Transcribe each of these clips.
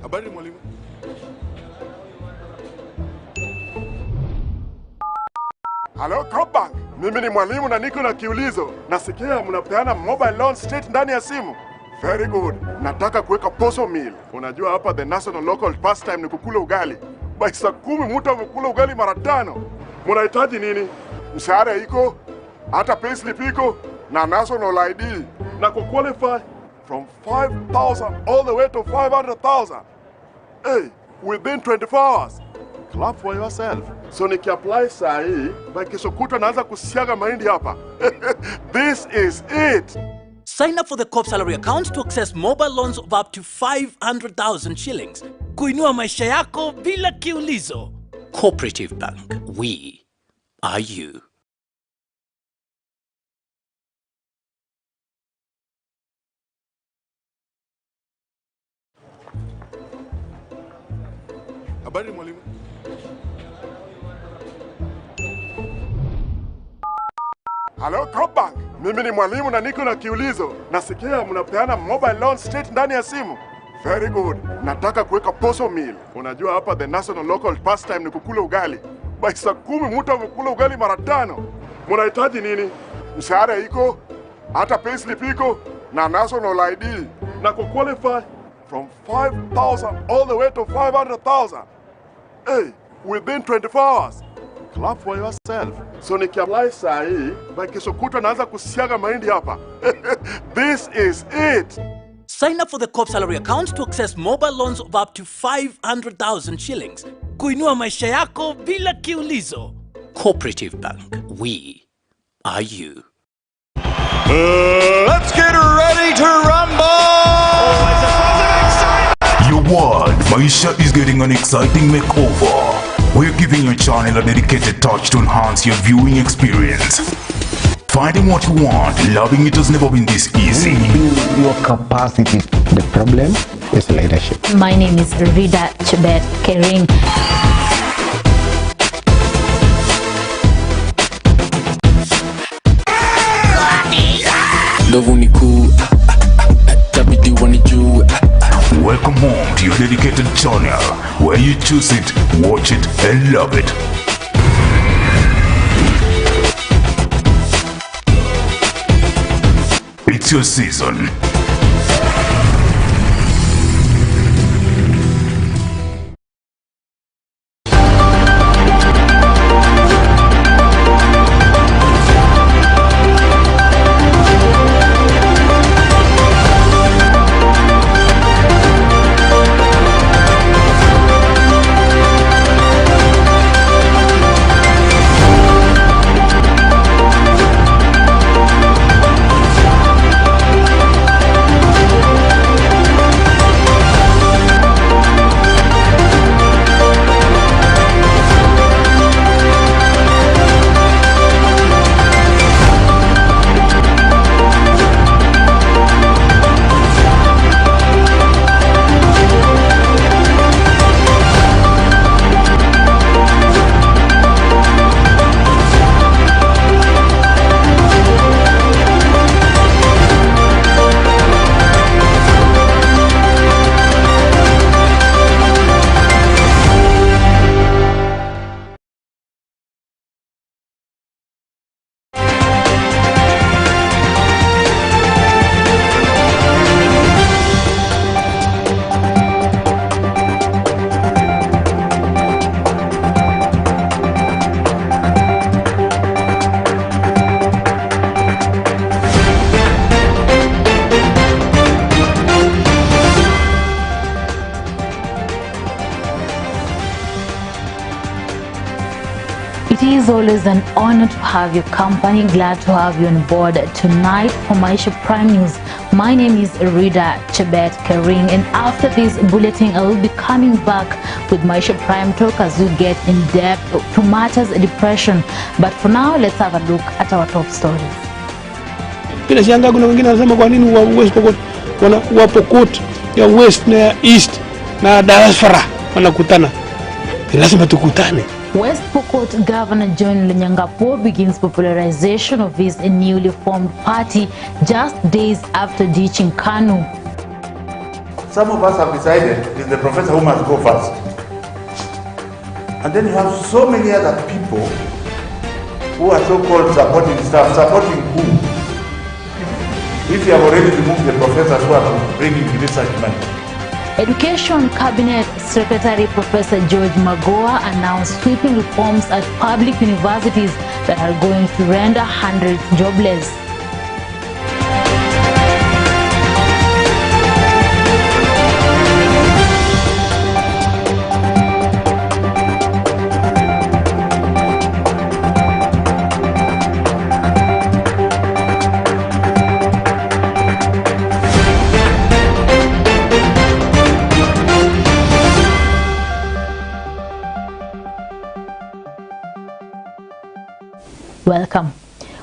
Habari mwalimu. Hello Bank. Mimi ni mwalimu na niko na kiulizo. Nasikia mnapeana mobile loan straight ndani ya simu. Very good. Nataka kuweka posho meal. Unajua hapa the national local pastime ni kukula ugali. By saa 10 mtu amekula ugali mara 5. Mnahitaji nini? Mshahara iko, hata payslip iko na national ID. Na qualify from 5,000 all the way to 500,000. Hey, within 24 hours. Clap for yourself. So niki-apply saa hii, by kesho kutwa naanza kusiaga mahindi hapa. This is it. Sign up for the COP salary account to access mobile loans of up to 500,000 shillings. Kuinua maisha yako bila kiulizo. Cooperative Bank. We are you. Habari mwalimu. Hello Bank. Mimi ni mwalimu na niko na kiulizo. Nasikia mnapeana mobile loan straight ndani ya simu. Very good. Nataka kuweka posho meal. Unajua hapa the national local pastime ni kukula ugali. By saa 10 mtu amekula ugali mara 5. Mnahitaji nini? Mshahara iko, hata payslip iko na national ID. Na qualify from 5,000 all the way to 500,000. Hey, within 24 hours. Clap for yourself. So niki-apply saa hii, by kesho kutwa naanza kusiaga mahindi hapa. This is it. Sign up for the COP salary account to access mobile loans of up to 500,000 shillings. Kuinua maisha yako bila kiulizo. Cooperative Bank. We are you. Let's get ready to rumble! Your world, Maisha is getting an exciting makeover. We're giving your channel a dedicated touch to enhance your viewing experience. Finding what you want, loving it has never been this easy. Build your capacity. The problem is leadership. My name is Rida Chebet Kering. Welcome home to your dedicated channel, where you choose it, watch it, and love it. It's your season. It is always an honor to have your company. Glad to have you on board tonight for Maisha Prime News. My name is Rida Chebet Kering, and after this bulletin, I will be coming back with Maisha Prime Talk as we get in depth to matters depression. But for now, let's have a look at our top stories. Bila shanga kuna wengine wanasema kwa nini wa West Pokot wa Pokot ya West na East na diaspora wanakutana. Lazima tukutane. West Pokot Governor John Lunyangapo begins popularization of his newly formed party just days after ditching KANU. some of us have decided it's the professor who must go first. And then you have so many other people who are so-called supporting staff. Supporting who? If you have already removed the professors who are bringing research money. Education Cabinet Secretary Professor George Magoha announced sweeping reforms at public universities that are going to render hundreds jobless. Welcome.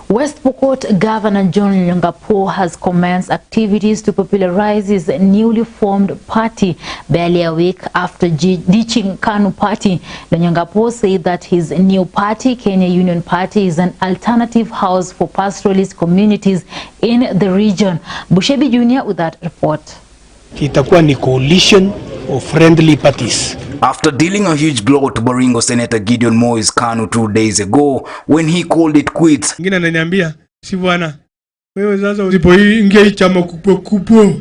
West Pokot Governor John Lonyangapuo has commenced activities to popularize his newly formed party barely a week after ditching KANU party. Lonyangapuo said that his new party, Kenya Union Party, is an alternative house for pastoralist communities in the region. Bushebi Jr. with that report. Itakuwa ni coalition of friendly parties. After dealing a huge blow to Baringo Senator Gideon Moi's KANU 2 days ago when he called it quits. Ngine ananiambia, si bwana, wewe sasa usipoingia chama kubwa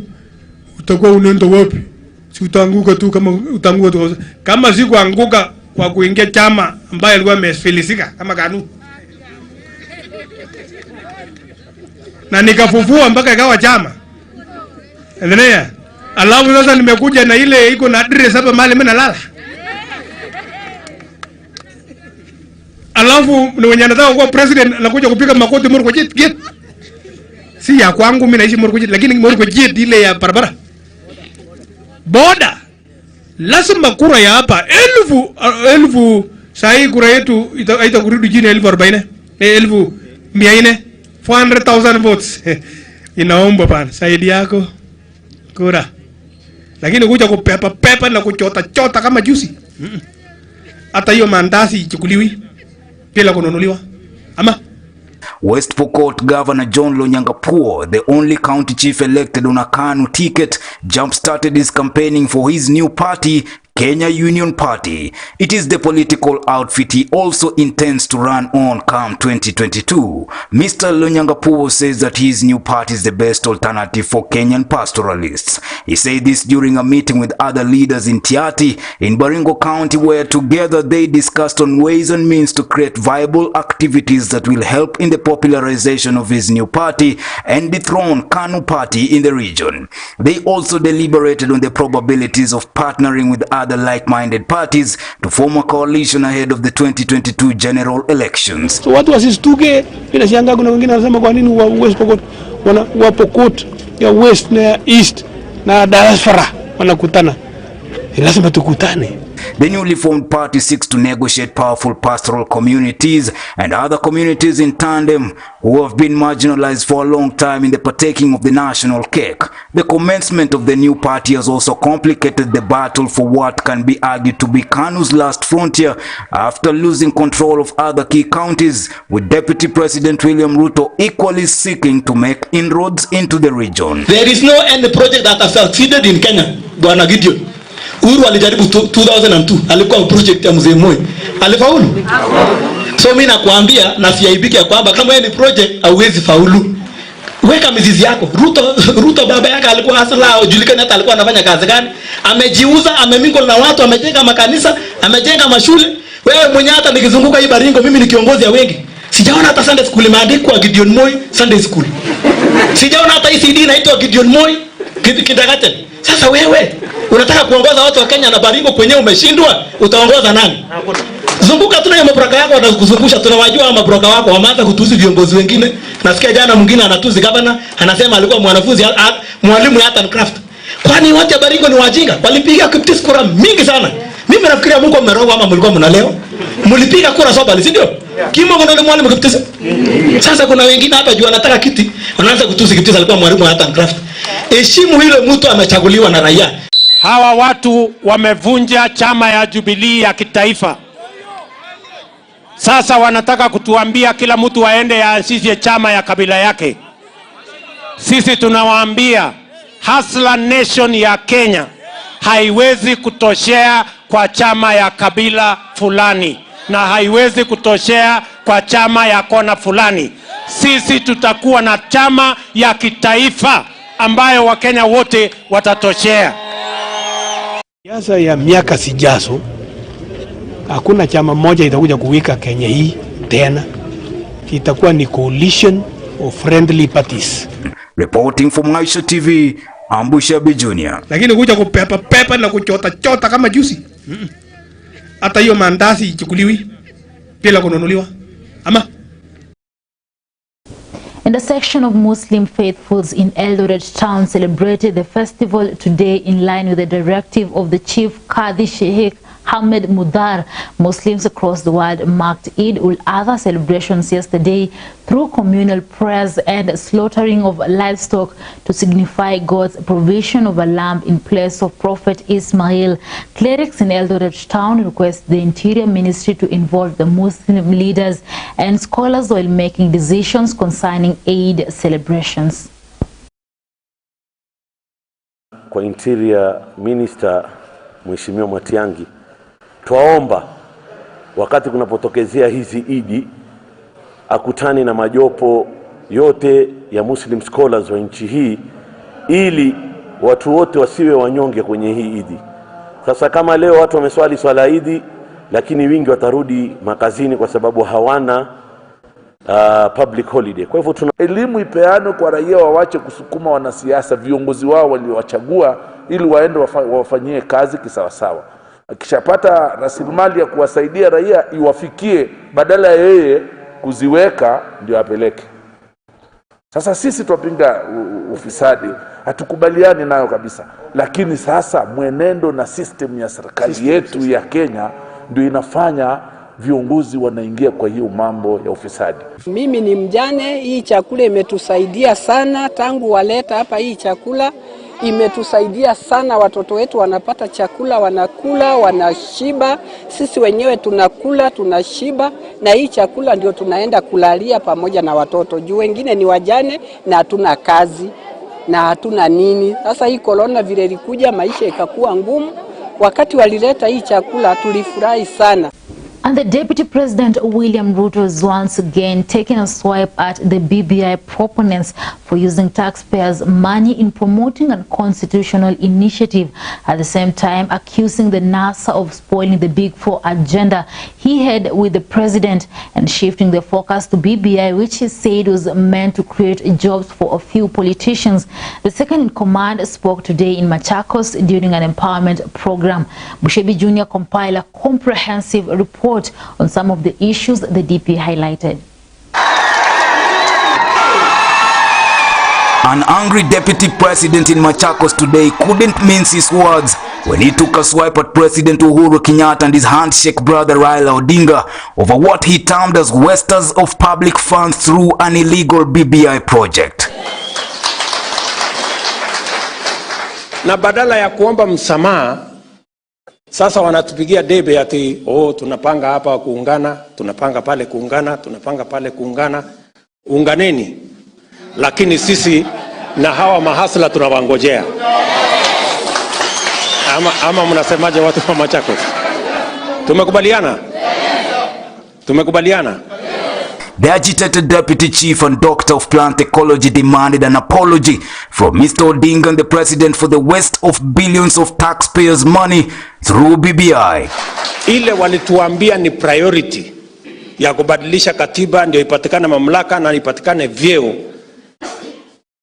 utakuwa unaenda wapi? Si utaanguka tu kama utanguka tu. Kama si kuanguka kwa kuingia chama ambaye alikuwa amefilisika kama KANU. Na nikafufua mpaka ikawa chama. Endelea. Alafu sasa nimekuja na ile iko na address hapa mahali mimi nalala. Alafu ni wenye anataka kuwa president anakuja kupiga makoti Morko Jet. Si ya kwangu mimi naishi Morko Jet, lakini Morko Jet ile ya barabara. Boda. Lazima kura ya hapa elfu sahi kura yetu itakurudi chini 1040. 1400 400,000 votes. Inaomba bana saidi yako kura. Lakini kuja kupepa na kuchota kama juicy. Hata hiyo mandazi ichukuliwi bila kununuliwa. Ama West Pokot Governor John Lonyangapuo, the only county chief elected on a KANU ticket, jump-started his campaigning for his new party, Kenya Union Party. It is the political outfit he also intends to run on come 2022. Mr. Lonyangapuo says that his new party is the best alternative for Kenyan pastoralists. He said this during a meeting with other leaders in Tiati in Baringo County, where together they discussed on ways and means to create viable activities that will help in the popularization of his new party and dethrone KANU party in the region. They also deliberated on the probabilities of partnering with other like-minded parties to form a coalition ahead of the 2022 general elections. So watu wasistuke, bila sianga kuna wengine wanasema kwa nini wa West Pokot wa Pokot ya West na East na diaspora wanakutana. Lazima tukutane. The newly formed party seeks to negotiate powerful pastoral communities and other communities in tandem who have been marginalized for a long time in the partaking of the national cake. The commencement of the new party has also complicated the battle for what can be argued to be KANU's last frontier after losing control of other key counties, with Deputy President William Ruto equally seeking to make inroads into the region. There is no any project that has succeeded in Kenya, Bwana Gideon. Uhuru alijaribu 2002, alikuwa project ya Mzee Moi. Alifaulu? So mimi nakwambia na siaibiki ya kwamba kama ni project hauwezi faulu. Weka mizizi yako. Ruto baba yake alikuwa hasla, ujulikane hata alikuwa anafanya kazi gani. Amejiuza, amemingle na watu, amejenga makanisa, amejenga mashule. Wewe mwenye hata nikizunguka hii Baringo mimi ni kiongozi ya wengi. Sijaona hata Sunday school imeandikwa Gideon Moi Sunday school. Sijaona hata ECD inaitwa Gideon Moi kindergarten. Sasa wewe unataka kuongoza watu wa Kenya na Baringo kwenye umeshindwa, utaongoza nani? Zunguka tu na mabroka yako watakuzungusha, tunawajua mabroka wako wameanza kutusi viongozi wengine. Nasikia jana mwingine anatusi governor, anasema alikuwa mwanafunzi mwalimu ya art and craft. Kwani wote Baringo ni wajinga? Walipiga kura mingi sana. Mimi nafikiria Mungu mmeroga ama mlikuwa mnaleo. Mlipiga kura soba, si ndio? Kimo ngono mwalimu kiptisi. Sasa kuna wengine hapa juu anataka kiti, wanaanza kutusi kiptisi alikuwa mwalimu wa art and craft. Heshimu hilo mtu amechaguliwa na raia. Hawa watu wamevunja chama ya Jubilee ya kitaifa. Sasa wanataka kutuambia kila mtu aende aanzishe chama ya kabila yake. Sisi tunawaambia hustler nation ya Kenya haiwezi kutoshea kwa chama ya kabila fulani na haiwezi kutoshea kwa chama ya kona fulani. Sisi tutakuwa na chama ya kitaifa ambayo Wakenya wote watatoshea. Siasa ya miaka sijazo, hakuna chama moja itakuja kuwika Kenya hii tena. Itakuwa ni coalition of friendly parties. Reporting from Maisha TV, Maisha Junior. Lakini kuja kupepa na kuchota kama juicy. Hata hiyo mandazi ichukuliwi bila kununuliwa. Ama And a section of Muslim faithfuls in Eldoret town celebrated the festival today in line with the directive of the Chief Qadi Sheikh Ahmed Mudar. Muslims across the world marked Eid-ul-Adha celebrations yesterday through communal prayers and slaughtering of livestock to signify God's provision of a lamb in place of Prophet Ismail. Clerics in Eldoret town request the Interior Ministry to involve the Muslim leaders and scholars while making decisions concerning Eid celebrations. Kwa Interior Minister Mheshimiwa Matiang'i, twaomba wakati kunapotokezea hizi Idi akutani na majopo yote ya Muslim scholars wa nchi hii ili watu wote wasiwe wanyonge kwenye hii Idi. Sasa kama leo watu wameswali swala Idi, lakini wingi watarudi makazini kwa sababu hawana public holiday. Kwa hivyo elimu ipeanwe kwa raia, wawache kusukuma wanasiasa viongozi wao waliowachagua ili waende wafanyie kazi kisawasawa. Akishapata rasilimali ya kuwasaidia raia iwafikie, badala ya yeye kuziweka ndio apeleke. Sasa sisi tupinga ufisadi, hatukubaliani nayo kabisa. Lakini sasa mwenendo na system ya serikali yetu ya Kenya ndio inafanya viongozi wanaingia kwa hiyo mambo ya ufisadi. Mimi ni mjane, hii chakula imetusaidia sana tangu waleta hapa. Hii chakula imetusaidia sana, watoto wetu wanapata chakula, wanakula, wanashiba. Sisi wenyewe tunakula, tunashiba, na hii chakula ndio tunaenda kulalia pamoja na watoto. Juu wengine ni wajane na hatuna kazi na hatuna nini. Sasa hii corona vile ilikuja, maisha ikakuwa ngumu. Wakati walileta hii chakula tulifurahi sana. And the Deputy President William Ruto is once again taking a swipe at the BBI proponents for using taxpayers' money in promoting a constitutional initiative, at the same time accusing the NASA of spoiling the Big Four agenda he had with the president and shifting the focus to BBI, which he said was meant to create jobs for a few politicians. The second in command spoke today in Machakos during an empowerment program. Bushebi Jr. compiled a comprehensive report on some of the issues the DP highlighted. An angry deputy president in Machakos today couldn't mince his words when he took a swipe at President Uhuru Kenyatta and his handshake brother Raila Odinga over what he termed as wasters of public funds through an illegal BBI project. Na badala ya kuomba msamaha, sasa wanatupigia debe ati tunapanga hapa kuungana, tunapanga pale kuungana, tunapanga pale kuungana. Unganeni, lakini sisi na hawa mahasla tunawangojea. Ama mnasemaje watu wa Machakos? Tumekubaliana? Tumekubaliana? The agitated deputy chief and doctor of plant ecology demanded an apology from Mr. Odinga and the president for the waste of billions of taxpayers' money through BBI. Ile walituambia ni priority ya kubadilisha katiba ndio ipatikane mamlaka na ipatikane vyeo,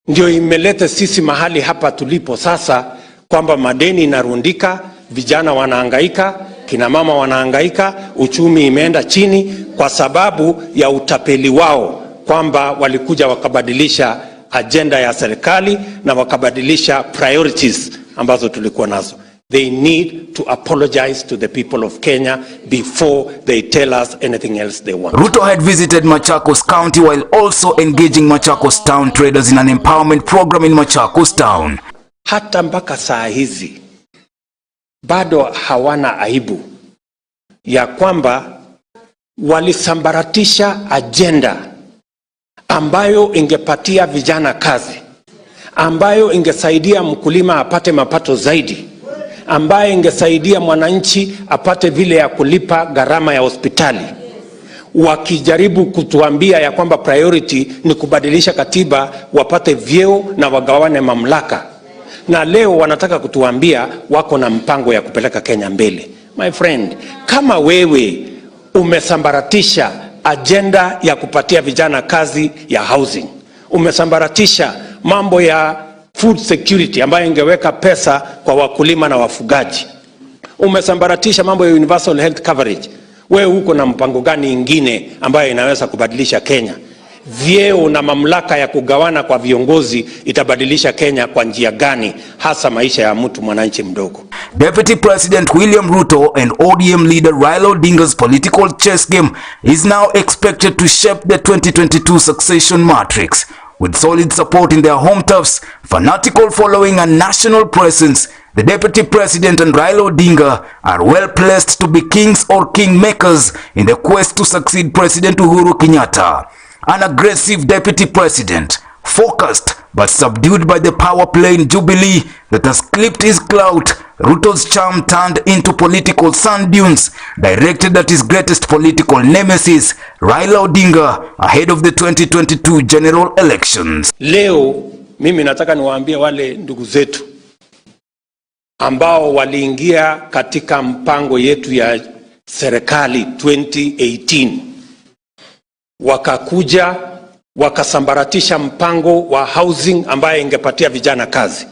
ndio imeleta sisi mahali hapa tulipo sasa, kwamba madeni inarundika, vijana wanahangaika, kina mama wanahangaika, uchumi imeenda chini kwa sababu ya utapeli wao, kwamba walikuja wakabadilisha agenda ya serikali na wakabadilisha priorities ambazo tulikuwa nazo. They need to apologize to the people of Kenya before they tell us anything else they want. Ruto had visited Machakos County while also engaging Machakos town traders in an empowerment program in Machakos town. Hata mpaka saa hizi bado hawana aibu ya kwamba walisambaratisha agenda ambayo ingepatia vijana kazi, ambayo ingesaidia mkulima apate mapato zaidi, ambayo ingesaidia mwananchi apate vile ya kulipa gharama ya hospitali, wakijaribu kutuambia ya kwamba priority ni kubadilisha katiba, wapate vyeo na wagawane mamlaka. Na leo wanataka kutuambia wako na mpango ya kupeleka Kenya mbele. My friend, kama wewe umesambaratisha agenda ya kupatia vijana kazi ya housing, umesambaratisha mambo ya food security ambayo ingeweka pesa kwa wakulima na wafugaji, umesambaratisha mambo ya universal health coverage, wewe uko na mpango gani ingine ambayo inaweza kubadilisha Kenya? Vyeo na mamlaka ya kugawana kwa viongozi itabadilisha Kenya kwa njia gani, hasa maisha ya mtu mwananchi mdogo? Deputy President William Ruto and ODM leader Raila Odinga's political chess game is now expected to shape the 2022 succession matrix. With solid support in their home turfs, fanatical following and national presence, the Deputy President and Raila Odinga are well placed to be kings or kingmakers in the quest to succeed President Uhuru Kenyatta. An aggressive Deputy President, focused but subdued by the power play in Jubilee that has clipped his clout, Ruto's charm turned into political sand dunes directed at his greatest political nemesis, Raila Odinga, ahead of the 2022 general elections. Leo mimi nataka niwaambie wale ndugu zetu ambao waliingia katika mpango yetu ya serikali 2018, wakakuja wakasambaratisha mpango wa housing ambayo ingepatia vijana kazi,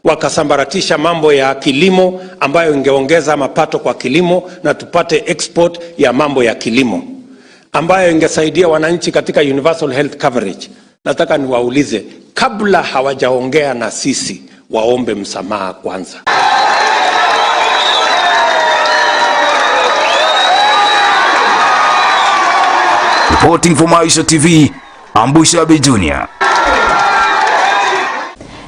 wakasambaratisha mambo ya kilimo ambayo ingeongeza mapato kwa kilimo na tupate export ya mambo ya kilimo ambayo ingesaidia wananchi katika universal health coverage. Nataka niwaulize, kabla hawajaongea na sisi, waombe msamaha kwanza. Reporting for Maisha TV, Ambushabi Jr.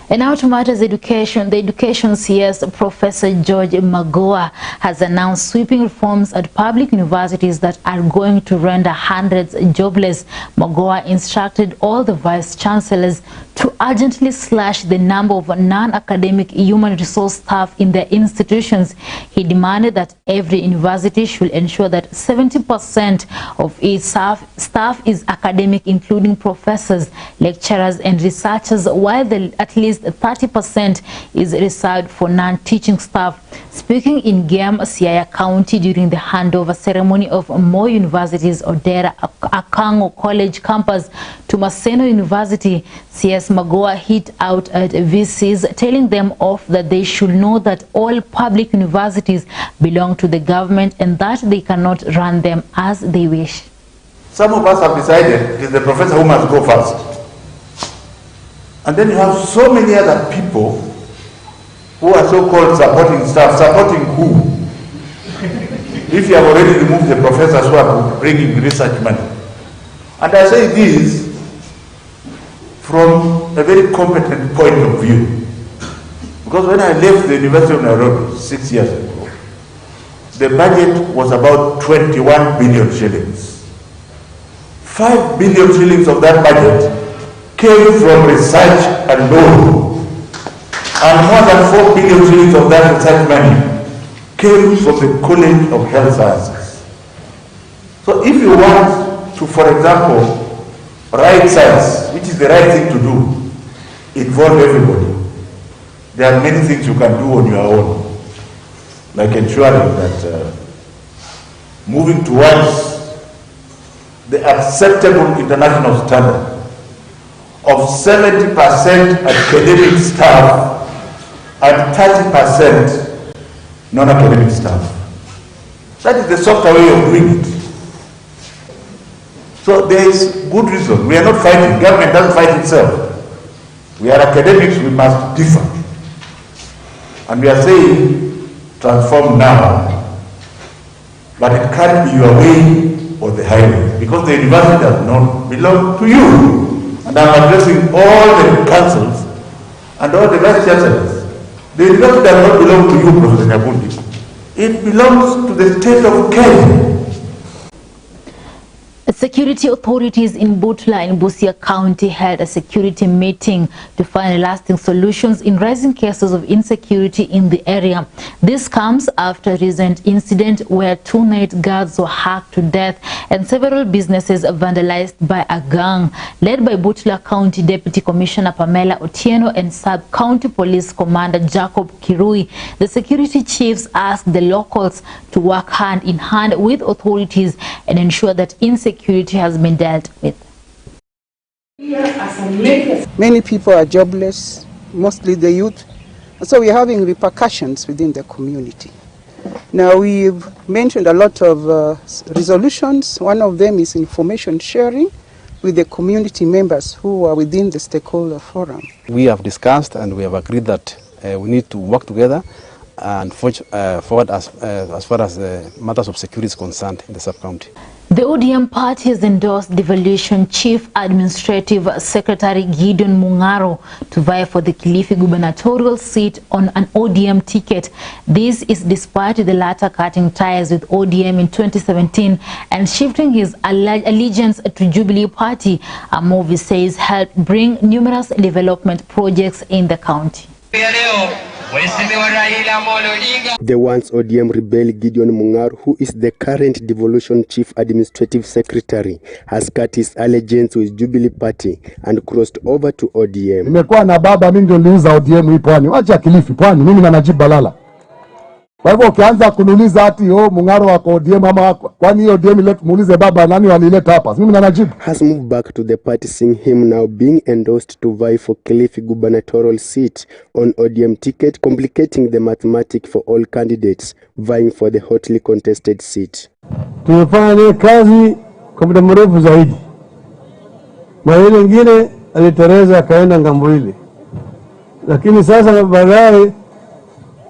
And now to matters education. The Education CS Professor George Magoha has announced sweeping reforms at public universities that are going to render hundreds jobless. Magoha instructed all the vice chancellors to urgently slash the number of non-academic human resource staff in their institutions. He demanded that every university should ensure that 70% of its staff is academic, including professors, lecturers and researchers, while at least 30% is reserved for non-teaching staff. Speaking in Gem, Siaya County during the handover ceremony of Moi University's Odera Akango College campus to Maseno University, CS Magoha hit out at VCs, telling them off that they should know that all public universities belong to the government and that they cannot run them as they wish. Some of us have decided it is the professor who must go first. And then you have so many other people who are so-called supporting staff. Supporting who? If you have already removed the professors who are bringing research money. And I say this from a very competent point of view. Because when I left the University of Nairobi 6 years ago, the budget was about 21 billion shillings. 5 billion shillings of that budget came from research alone. And more than 4 billion shillings of that research money came from the College of Health Sciences. So if you want to, for example, write science, which is the right thing to do, involve everybody. There are many things you can do on your own, like ensuring that moving towards the acceptable international standard of 70% academic staff and 30% non-academic staff. That is the softer way of doing it. So there is good reason. We are not fighting. Government doesn't fight itself. We are academics, we must differ. And we are saying, transform now. But it can't be your way or the highway, because the university does not belong to you. And I'm addressing all the councils and all the vice chancellors. The university does not belong to you, Professor Nyabundi. It belongs to the state of Kenya. Security authorities in Butula in Busia County held a security meeting to find lasting solutions in rising cases of insecurity in the area. This comes after a recent incident where 2 night guards were hacked to death and several businesses vandalized by a gang led by Butula County Deputy Commissioner Pamela Otieno and Sub-County Police Commander Jacob Kirui. The security chiefs asked the locals to work hand in hand with authorities and ensure that insecurity has been dealt with. Many people are jobless, mostly the youth, and so we're having repercussions within the community. Now, we've mentioned a lot of resolutions. One of them is information sharing with the community members who are within the stakeholder forum. We have discussed and we have agreed that we need to work together and forward as far as the matters of security is concerned in the sub-county. The ODM party has endorsed devolution Chief Administrative Secretary Gideon Mungaro to vie for the Kilifi gubernatorial seat on an ODM ticket. This is despite the latter cutting ties with ODM in 2017 and shifting his allegiance to Jubilee Party, a move he says helped bring numerous development projects in the county. The once ODM rebel Gideon Mungaro, who is the current devolution Chief Administrative Secretary, has cut his allegiance with Jubilee Party and crossed over to ODM. Nimekuwa na baba, mimi ndio niliuza ODM hii pwani. Wacha Kilifi pwani, mimi na Najib Balala. Kwa hivyo ukianza kuniuliza ati Mungaro wako ODM ama kwani hiyo ODM ile muulize baba nani walileta hapa? Mimi na Najib. Has moved back to the party, seeing him now being endorsed to vie for Kilifi gubernatorial seat on ODM ticket, complicating the mathematics for all candidates vying for the hotly contested seat. Tumefanya kazi kwa muda mrefu zaidi. Na ile nyingine alitereza akaenda ngambo ile. Lakini sasa baadaye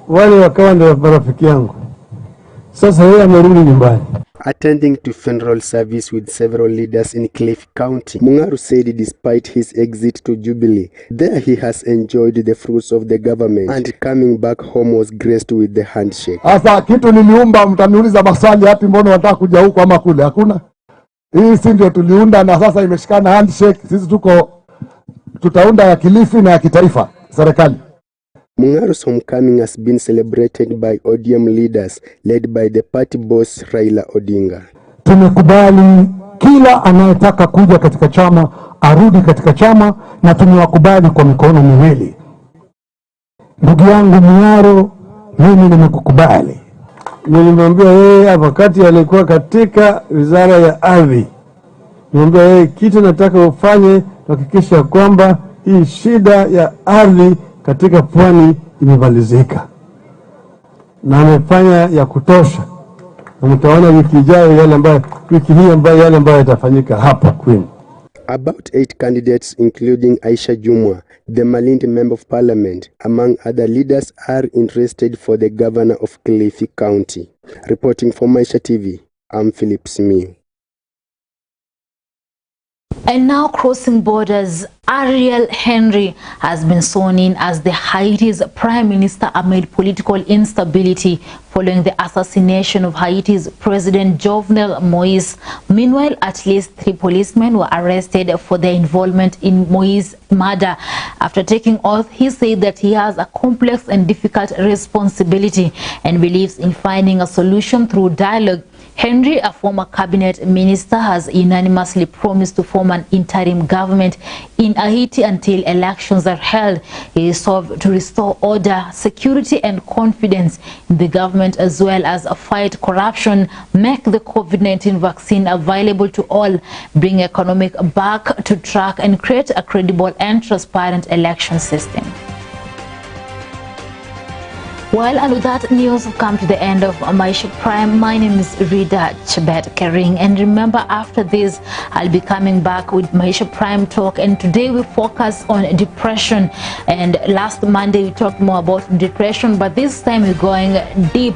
wale wakawa ndio marafiki yangu. Sasa yeye amerudi nyumbani. Attending to funeral service with several leaders in Kilifi County, Mungaro said despite his exit to Jubilee, there he has enjoyed the fruits of the government and coming back home was graced with the handshake. Sasa kitu niliumba, mtaniuliza maswali hapi mbona wataka kuja huko ama kule? Hakuna. Hii si ndio tuliunda na sasa imeshikana handshake. Sisi tutaunda ya Kilifi na ya kitaifa serikali. Mungaro's homecoming has been celebrated by ODM leaders led by the party boss Raila Odinga. Tumekubali kila anayetaka kuja katika chama arudi katika chama na tumewakubali kwa mikono miwili. Ndugu yangu Mungaro, mimi nimekukubali. Nilimwambia yeye wakati alikuwa katika wizara ya ardhi. Nilimwambia yeye kitu nataka ufanye kuhakikisha kwamba hii shida ya ardhi katika pwani imemalizika. Na amefanya ya kutosha. Na mtaona wiki ijayo wiki hii yale ambayo yatafanyika hapa Queen. About 8 candidates including Aisha Jumwa, the Malindi Member of Parliament, among other leaders are interested for the governor of Kilifi County. Reporting for Maisha TV, I'm Philip Simiyu. And now crossing borders, Ariel Henry has been sworn in as the Haiti's Prime Minister amid political instability following the assassination of Haiti's President Jovenel Moise. Meanwhile, at least 3 policemen were arrested for their involvement in Moise's murder. After taking oath, he said that he has a complex and difficult responsibility and believes in finding a solution through dialogue. Henry, a former cabinet minister, has unanimously promised to form an interim government in Haiti until elections are held. He is resolved to restore order, security and confidence in the government, as well as fight corruption, make the COVID-19 vaccine available to all, bring economic back to track and create a credible and transparent election system. Well, and with that news, we've come to the end of Maisha Prime. My name is Rida Chebet Kering, and remember, after this, I'll be coming back with Maisha Prime Talk, and today we focus on depression. And last Monday we talked more about depression, but this time we're going deep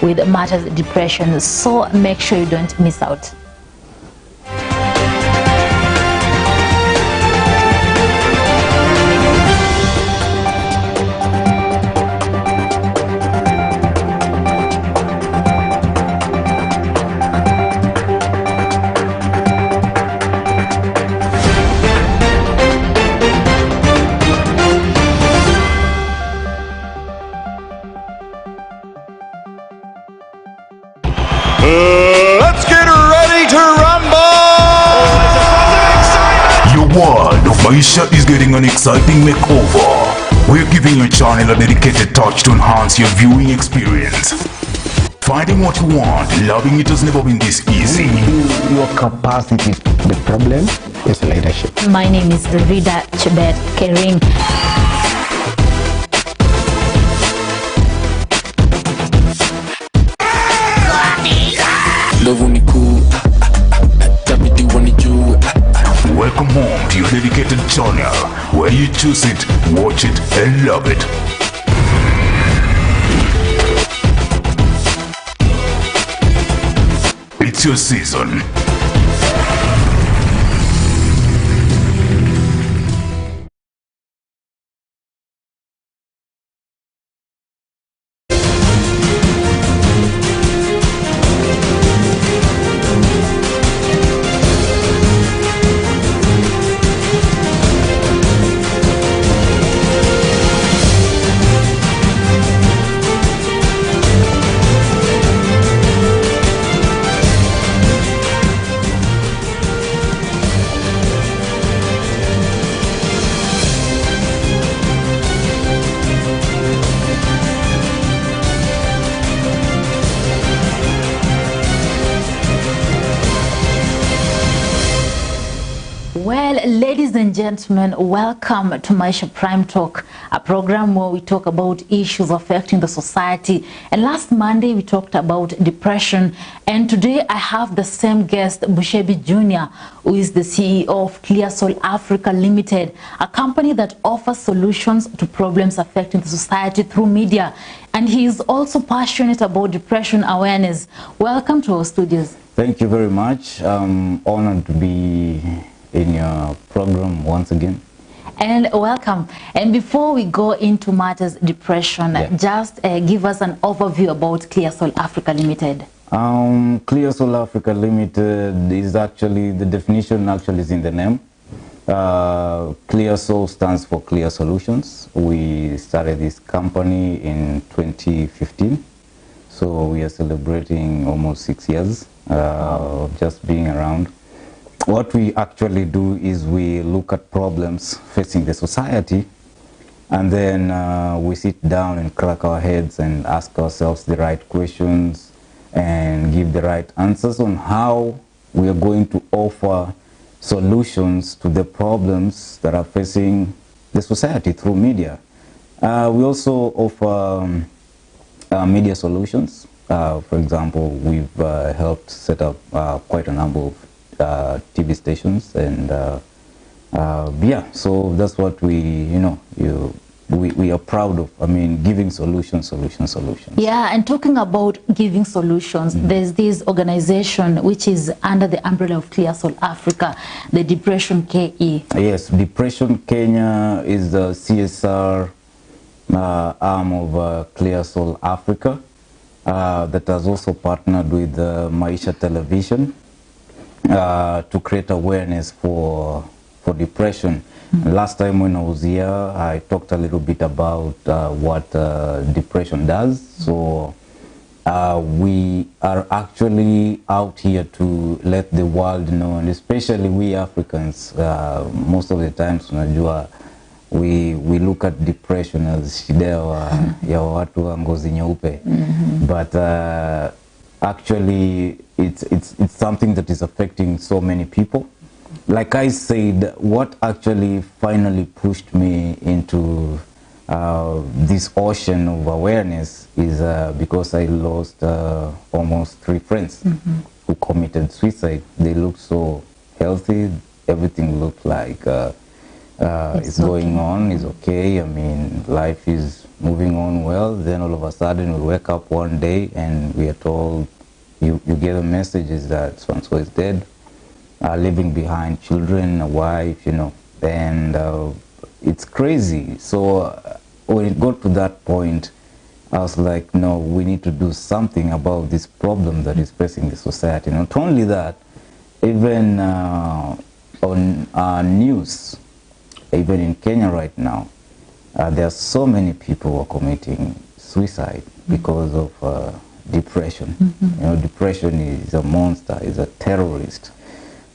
with matters of depression, so make sure you don't miss out. Let's get ready to rumble! Your world of Maisha is getting an exciting makeover. We're giving your channel a dedicated touch to enhance your viewing experience. Finding what you want, loving it has never been this easy. Your capacity. The problem is leadership. My name is Rida Chebet Kering. Welcome home to your dedicated channel, where you choose it, watch it, and love it. It's your season. Well, ladies and gentlemen, welcome to Maisha Prime Talk, a program where we talk about issues affecting the society. And last Monday, we talked about depression. And today, I have the same guest, Bushebi Jr., who is the CEO of ClearSoul Africa Limited, a company that offers solutions to problems affecting the society through media. And he is also passionate about depression awareness. Welcome to our studios. Thank you very much. I'm honored to be in your program once again. And welcome. And before we go into matters depression, just give us an overview about ClearSoul Africa Limited. ClearSoul Africa Limited is actually, the definition actually is in the name. ClearSoul stands for Clear Solutions. We started this company in 2015. So we are celebrating almost 6 years just being around. What we actually do is we look at problems facing the society, and then we sit down and crack our heads and ask ourselves the right questions and give the right answers on how we are going to offer solutions to the problems that are facing the society through media. We also offer media solutions. For example, we've helped set up quite a number of TV stations, and yeah, so that's what we are proud of. I mean, giving solutions. Yeah, and talking about giving solutions, there's this organization which is under the umbrella of ClearSoul Africa, the Depression KE. Yes, Depression Kenya is the CSR arm of ClearSoul Africa that has also partnered with Maisha Television to create awareness for depression. Last time when I was here, I talked a little bit about what depression does. So we are actually out here to let the world know, and especially we Africans, most of the times unajua, we look at depression as shida ya watu wa ngozi nyeupe, but actually it's something that is affecting so many people. Like I said, what actually finally pushed me into this ocean of awareness is because I lost almost 3 friends who committed suicide. They looked so healthy, everything looked like it's going on, is okay. I mean, life is moving on well. Then all of a sudden we wake up one day and we are told, you get a message is that so-and-so is dead, leaving behind children, a wife, and it's crazy. So when it got to that point, I was like, no, we need to do something about this problem that is facing the society. Not only that, even on news, even in Kenya right now, there are so many people who are committing suicide because of depression. You know, depression is a monster, is a terrorist,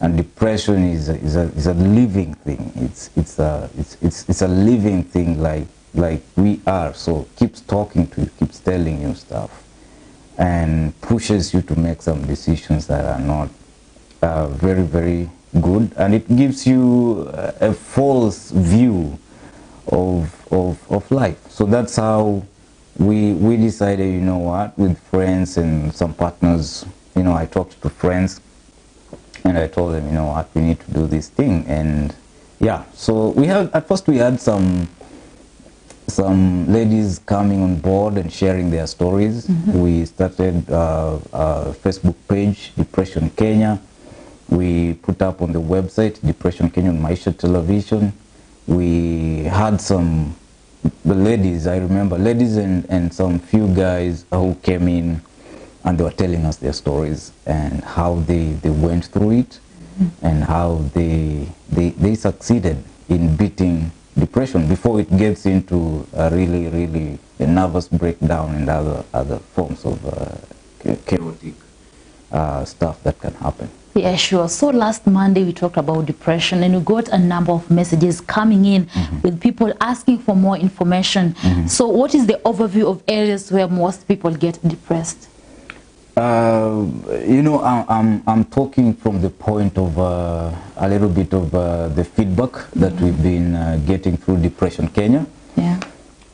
and depression is a living thing. It's a living thing like we are. So keeps talking to you, keeps telling you stuff, and pushes you to make some decisions that are not very, very good, and it gives you a false view of life. So that's how we decided, you know what, with friends and some partners, you know, I talked to friends and I told them, you know what, we need to do this thing. And yeah, so we had, at first we had some ladies coming on board and sharing their stories. We started a Facebook page, Depression Kenya. We put up on the website, Depression Kenya on Maisha Television. We had some ladies, I remember, ladies and some few guys who came in and they were telling us their stories and how they went through it and how they succeeded in beating depression before it gets into a really a nervous breakdown and other forms of chaotic stuff that can happen. Yeah, sure. So last Monday we talked about depression and we got a number of messages coming in with people asking for more information. So what is the overview of areas where most people get depressed? You know, I'm talking from the point of a little bit of the feedback that we've been getting through Depression Kenya. Yeah.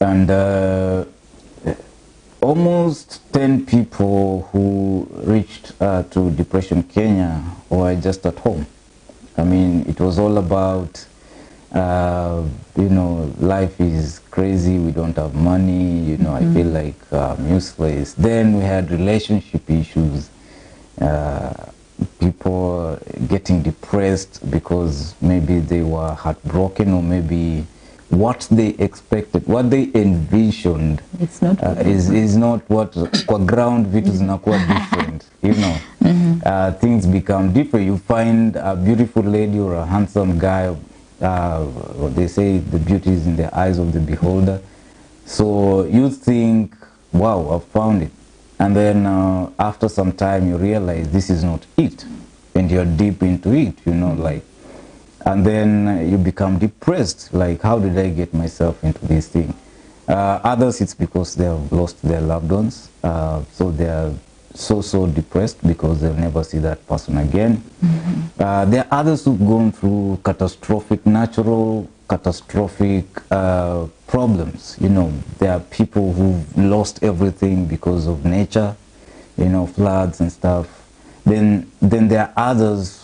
And almost 10 people who reached to Depression Kenya were just at home. I mean, it was all about, you know, life is crazy, we don't have money, you know, I feel like I'm useless. Then we had relationship issues, people getting depressed because maybe they were heartbroken or maybe what they expected, what they envisioned is not what kwa ground vitu zinakuwa different, you know. Things become different. You find a beautiful lady or a handsome guy, they say the beauty is in the eyes of the beholder. So you think, wow, I found it. And then after some time you realize this is not it. And you're deep into it, you know, like, and then you become depressed, like, how did I get myself into this thing? Others, it's because they have lost their loved ones, so they are so depressed because they'll never see that person again. There are others who've gone through natural catastrophic problems. You know, there are people who've lost everything because of nature, you know, floods and stuff. Then there are others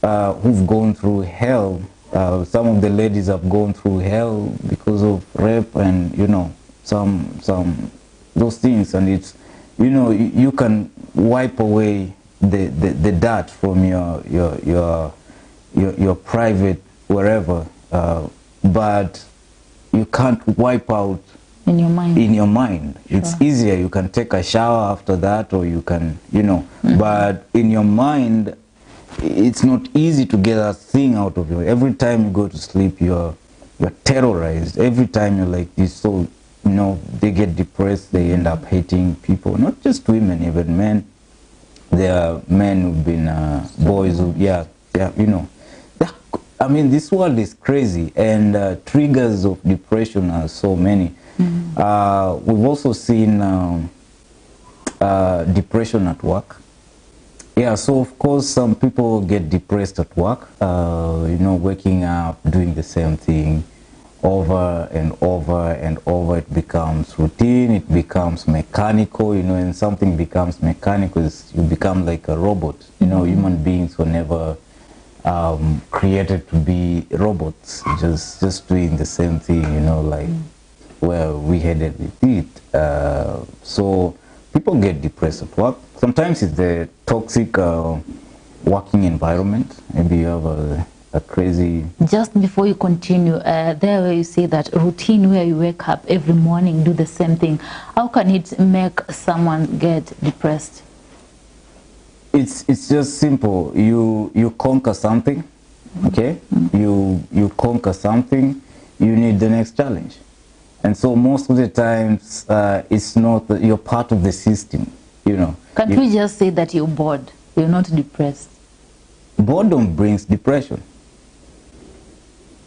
who've gone through hell. Some of the ladies have gone through hell because of rape and, you know, some those things. And it's, you know, you can wipe away the dirt from your private wherever, but you can't wipe out in your mind. Sure. It's easier, you can take a shower after that, or you can, you know, but in your mind it's not easy to get a thing out of you. Every time you go to sleep you're terrorized. Every time you're like this. So, you know, they get depressed, they end up hating people, not just women, even men. There are men who've been boys who, you know, I mean, this world is crazy, and triggers of depression are so many. We've also seen depression at work. Yeah, so of course some people get depressed at work, you know, waking up, doing the same thing over and over and over. It becomes routine, it becomes mechanical, you know, and something becomes mechanical, you become like a robot. You know, human beings were never created to be robots, just doing the same thing, you know, like where we headed with it. So people get depressed at work. Sometimes it's the toxic working environment. Maybe you have a crazy... Just before you continue, there where you say that routine where you wake up every morning, do the same thing. How can it make someone get depressed? It's just simple. You conquer something, okay? You conquer something, you need the next challenge. And so most of the times, it's not that you're part of the system. you know. Can't we just say that you're bored? You're not depressed. Boredom brings depression.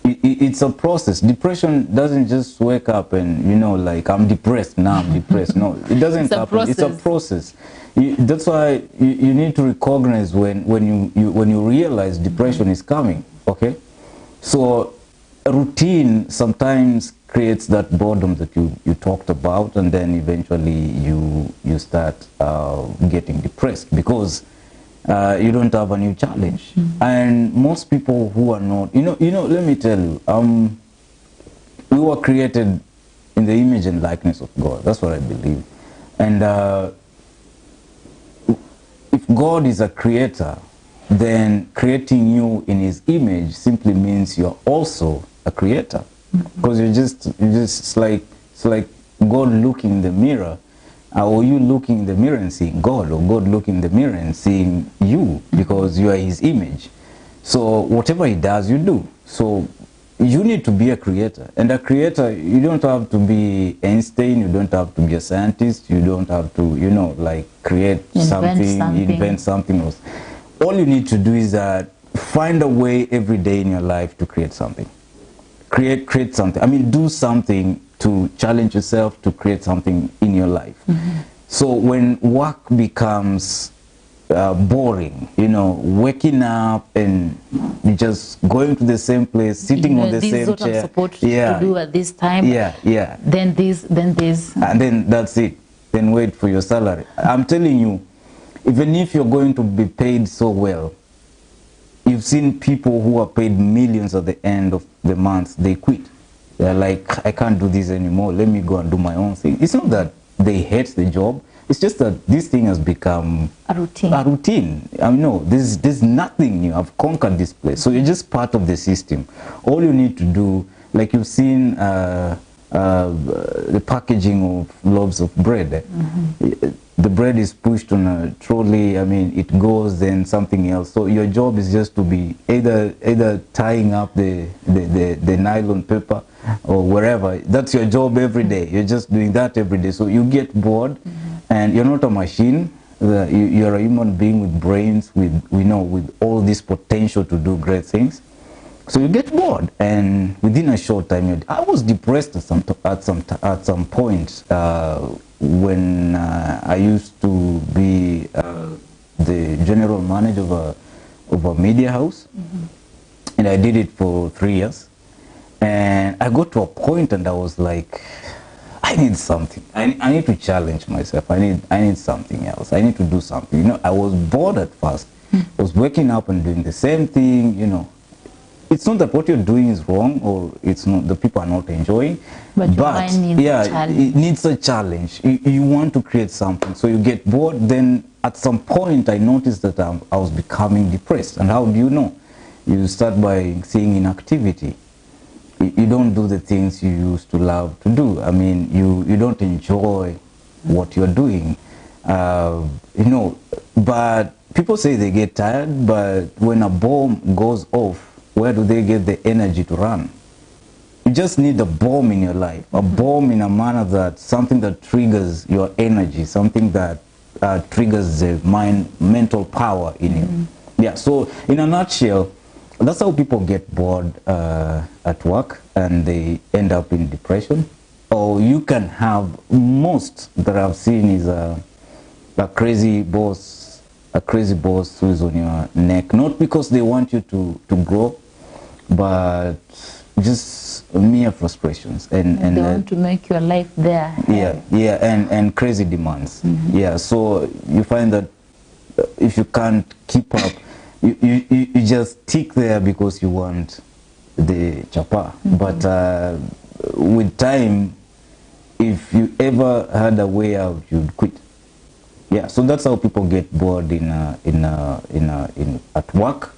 It's a process. Depression doesn't just wake up and, you know, like, I'm depressed, now I'm depressed. No, it doesn't happen. It's a process. That's why you need to recognize when you realize depression is coming, okay? So a routine sometimes creates that boredom that you talked about, and then eventually you start getting depressed because you don't have a new challenge. And most people who are not, you know, let me tell you, we were created in the image and likeness of God. That's what I believe. And if God is a creator, then creating you in his image simply means you're also a creator. Because it's like God looking in the mirror, or you looking in the mirror and seeing God, or God looking in the mirror and seeing you, because you are his image. So whatever he does, you do. So you need to be a creator. And a creator, you don't have to be Einstein, you don't have to be a scientist, you don't have to, you know, like create invent something else. All you need to do is find a way every day in your life to create something. Create something. I mean, do something to challenge yourself to create something in your life. So when work becomes boring, you know, waking up and just going to the same place, sitting on the same chair. This is what I'm supposed to do at this time. Yeah. Then this. And then that's it. Then wait for your salary. I'm telling you, even if you're going to be paid so well, you've seen people who are paid millions at the end of the month, they quit. They're like, I can't do this anymore, let me go and do my own thing. It's not that they hate the job, it's just that this thing has become a routine. I mean, no, there's nothing new. I've conquered this place. So you're just part of the system. All you need to do, like you've seen the packaging of loaves of bread. The bread is pushed on a trolley, I mean, it goes, then something else. So your job is just to be either tying up the nylon paper or wherever. That's your job every day. You're just doing that every day. So you get bored, and you're not a machine. You're a human being with brains, with all this potential to do great things. So you get bored, and within a short time, I was depressed at some point when I used to be the general manager of a media house, and I did it for 3 years. And I got to a point, and I was like, I need something. I need to challenge myself. I need something else. I need to do something. You know, I was bored at first. I was waking up and doing the same thing, you know. It's not that what you're doing is wrong, or it's not the people are not enjoying, but it needs a challenge. You want to create something, so you get bored. Then at some point I noticed that I was becoming depressed. And how do you know? You start by seeing inactivity. You don't do the things you used to love to do. I mean, you don't enjoy what you're doing, you know. But people say they get tired, but when a bomb goes off, where do they get the energy to run? You just need a bomb in your life, a bomb in a manner that something that triggers your energy, something that triggers the mental power in you. Yeah, so in a nutshell, that's how people get bored at work, and they end up in depression. Or you can have, most that I've seen is a crazy boss who is on your neck, not because they want you to grow, but just mere frustrations and they want to make your life there. And crazy demands. Yeah, so you find that if you can't keep up, you just stick there because you want the chapa. But with time, if you ever had a way out, you'd quit. Yeah, so that's how people get bored at work,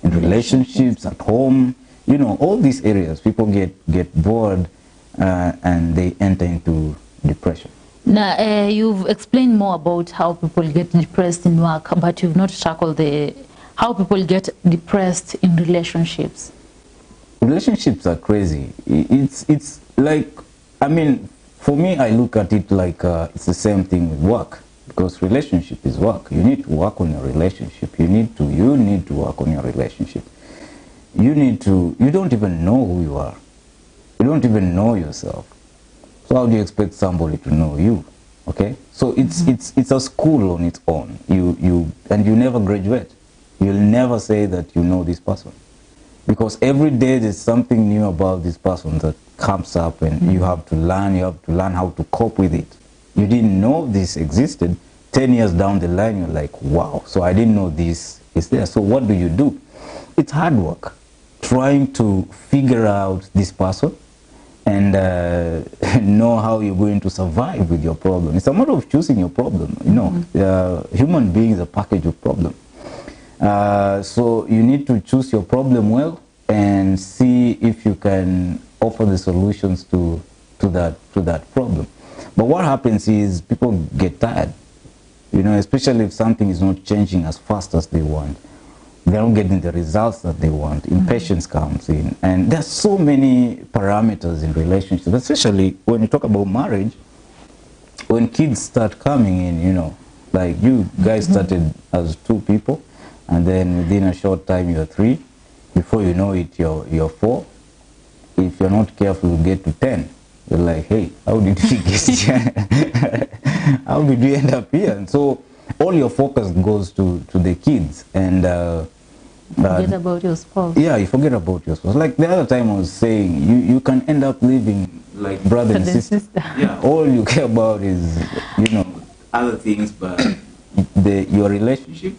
in relationships, at home, you know, all these areas. People get bored and they enter into depression. Now, you've explained more about how people get depressed in work, but you've not tackled how people get depressed in relationships. Relationships are crazy. It's like, I mean, for me, I look at it like it's the same thing with work. because relationship is work. You need to work on your relationship. You need to work on your relationship. You don't even know who you are. You don't even know yourself. So how do you expect somebody to know you? Okay? So it's a school on its own. You never graduate. You'll never say that you know this person. Because every day there's something new about this person that comes up, and you have to learn how to cope with it. You didn't know this existed. 10 years down the line, you're like, wow, so I didn't know this is there. So what do? It's hard work, trying to figure out this person and know how you're going to survive with your problem. It's a matter of choosing your problem. Human being is a package of problems. So you need to choose your problem well and see if you can offer the solutions to that problem. But what happens is people get tired, especially if something is not changing as fast as they want. They're not getting the results that they want. Impatience comes in. And there's so many parameters in relationships, especially when you talk about marriage. When kids start coming in, like you guys started as 2 people, and then within a short time you're 3. Before you know it, you're 4. If you're not careful, you get to 10. You're like, hey, how did we get here? How did we end up here? And so all your focus goes to the kids, and forget about your spouse. Yeah, you forget about your spouse. Like the other time I was saying, you can end up living like brother and sister. Yeah, all you care about is other things, but your relationship,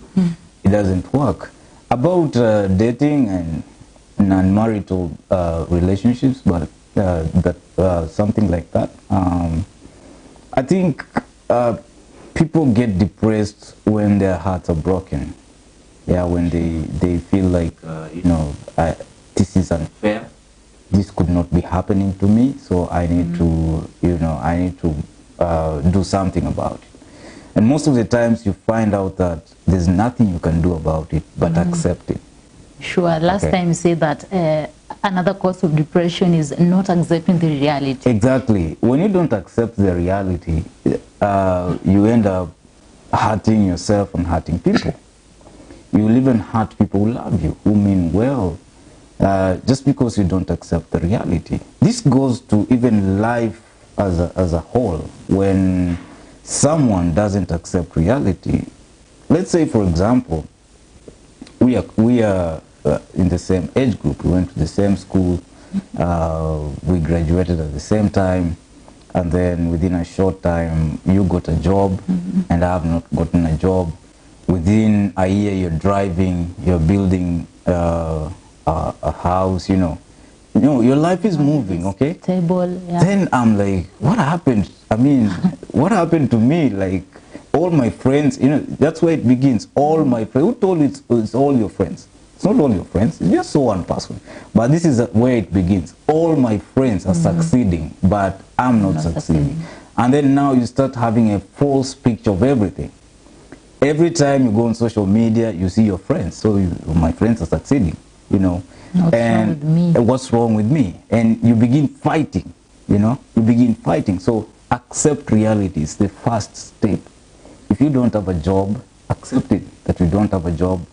it doesn't work. About dating and non-marital relationships, but something like that. I think people get depressed when their hearts are broken. Yeah, when they feel like this is unfair. This could not be happening to me, so I need to do something about it. And most of the times you find out that there's nothing you can do about it but accept it. Sure. Last time you said that another cause of depression is not accepting the reality. Exactly. When you don't accept the reality, you end up hurting yourself and hurting people. You will even hurt people who love you, who mean well, just because you don't accept the reality. This goes to even life as a whole. When someone doesn't accept reality, let's say, for example, we are in the same age group. We went to the same school. We graduated at the same time, and then within a short time, you got a job, and I have not gotten a job. Within a year, you're driving, you're building a house. Your life is moving. Okay. Stable. Yeah. Then I'm like, what happened? I mean, what happened to me? Like, all my friends, that's where it begins. All my friends. Who told you it's all your friends? It's not all your friends. It's just one person. But this is where it begins. All my friends are succeeding, but I'm not succeeding. And then now you start having a false picture of everything. Every time you go on social media, you see your friends. So my friends are succeeding, What's wrong with me? What's wrong with me? And you begin fighting, You begin fighting. So accept reality is the first step. If you don't have a job, accept it that you don't have a job.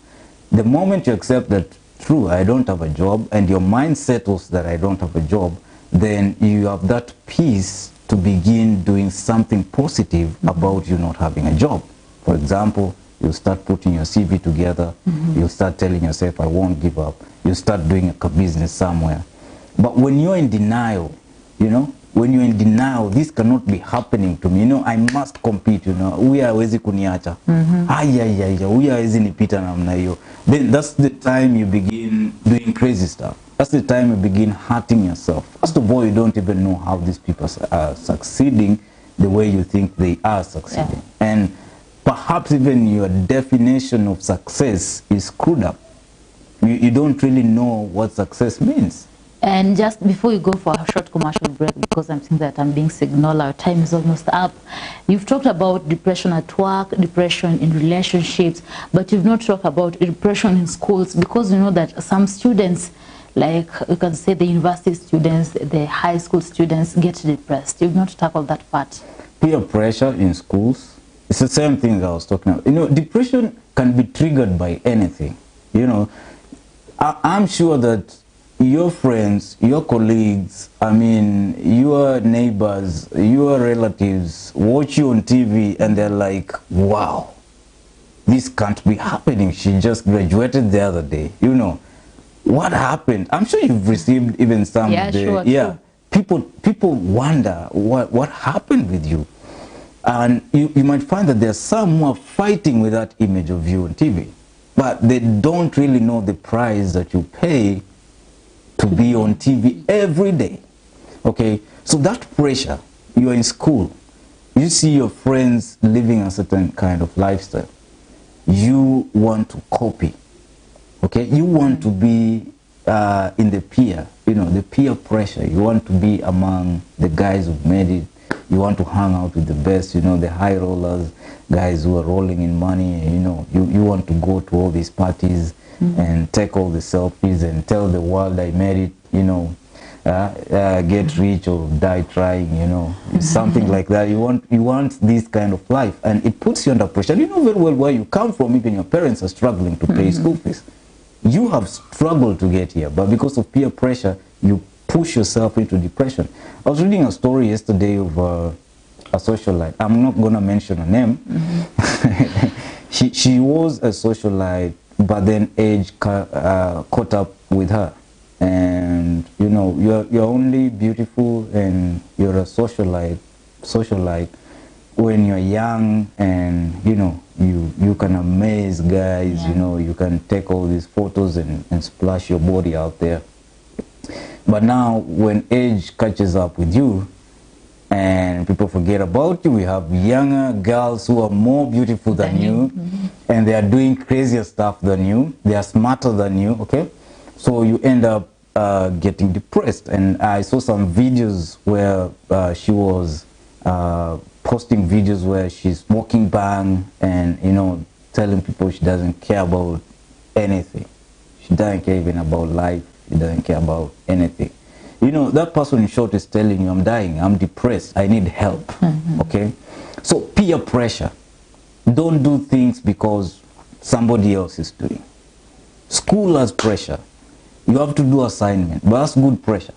The moment you accept that, true, I don't have a job, and your mind settles that I don't have a job, then you have that peace to begin doing something positive about you not having a job. For example, you start putting your CV together, you start telling yourself, I won't give up. You start doing a business somewhere. But when you're in denial, when you're in denial, this cannot be happening to me. I must compete, we are wezi kuniacha. We are wezi nipita namna hiyo. Then that's the time you begin doing crazy stuff. That's the time you begin hurting yourself. First of all, you don't even know how these people are succeeding the way you think they are succeeding. Yeah. And perhaps even your definition of success is screwed up. You don't really know what success means. And just before you go for a short commercial break, because I'm seeing that I'm being signaled, our time is almost up. You've talked about depression at work, depression in relationships, but you've not talked about depression in schools, because you know that some students, like you can say the university students, the high school students, get depressed. You've not tackled that part. Peer pressure in schools It's the same thing that I was talking about. You know, depression can be triggered by anything. You know, I'm sure that your friends, your colleagues, I mean, your neighbors, your relatives watch you on TV and they're like, wow, this can't be happening. She just graduated the other day. You know, what happened? I'm sure you've received even some of the, people wonder what happened with you. And you might find that there's some who are fighting with that image of you on TV, but they don't really know the price that you pay to be on TV every day. Okay, so that pressure, you're in school, you see your friends living a certain kind of lifestyle, you want to copy. Okay, you want to be in the peer, you know, the peer pressure. You want to be among the guys who've made it. You want to hang out with the best, you know, the high rollers, guys who are rolling in money. You know, you want to go to all these parties and take all the selfies and tell the world I made it, you know, get rich or die trying, you know, something like that. You want this kind of life, and it puts you under pressure. You know very well where you come from. Even your parents are struggling to pay school fees. You have struggled to get here, but because of peer pressure, you push yourself into depression. I was reading a story yesterday of a socialite. I'm not going to mention her name. She was a socialite, but then age caught up with her. And you know, you're only beautiful and you're a socialite when you're young, and you know, you can amaze guys. You know, you can take all these photos and splash your body out there. But now when age catches up with you and people forget about you, we have younger girls who are more beautiful than you, and they are doing crazier stuff than you. They are smarter than you, okay? So you end up getting depressed. And I saw some videos where she was posting videos where she's walking bang and, you know, telling people she doesn't care about anything. She doesn't care even about life. She doesn't care about anything. You know, that person in short is telling you, I'm dying, I'm depressed, I need help. Okay? So peer pressure. Don't do things because somebody else is doing. School has pressure. You have to do assignment, but that's good pressure.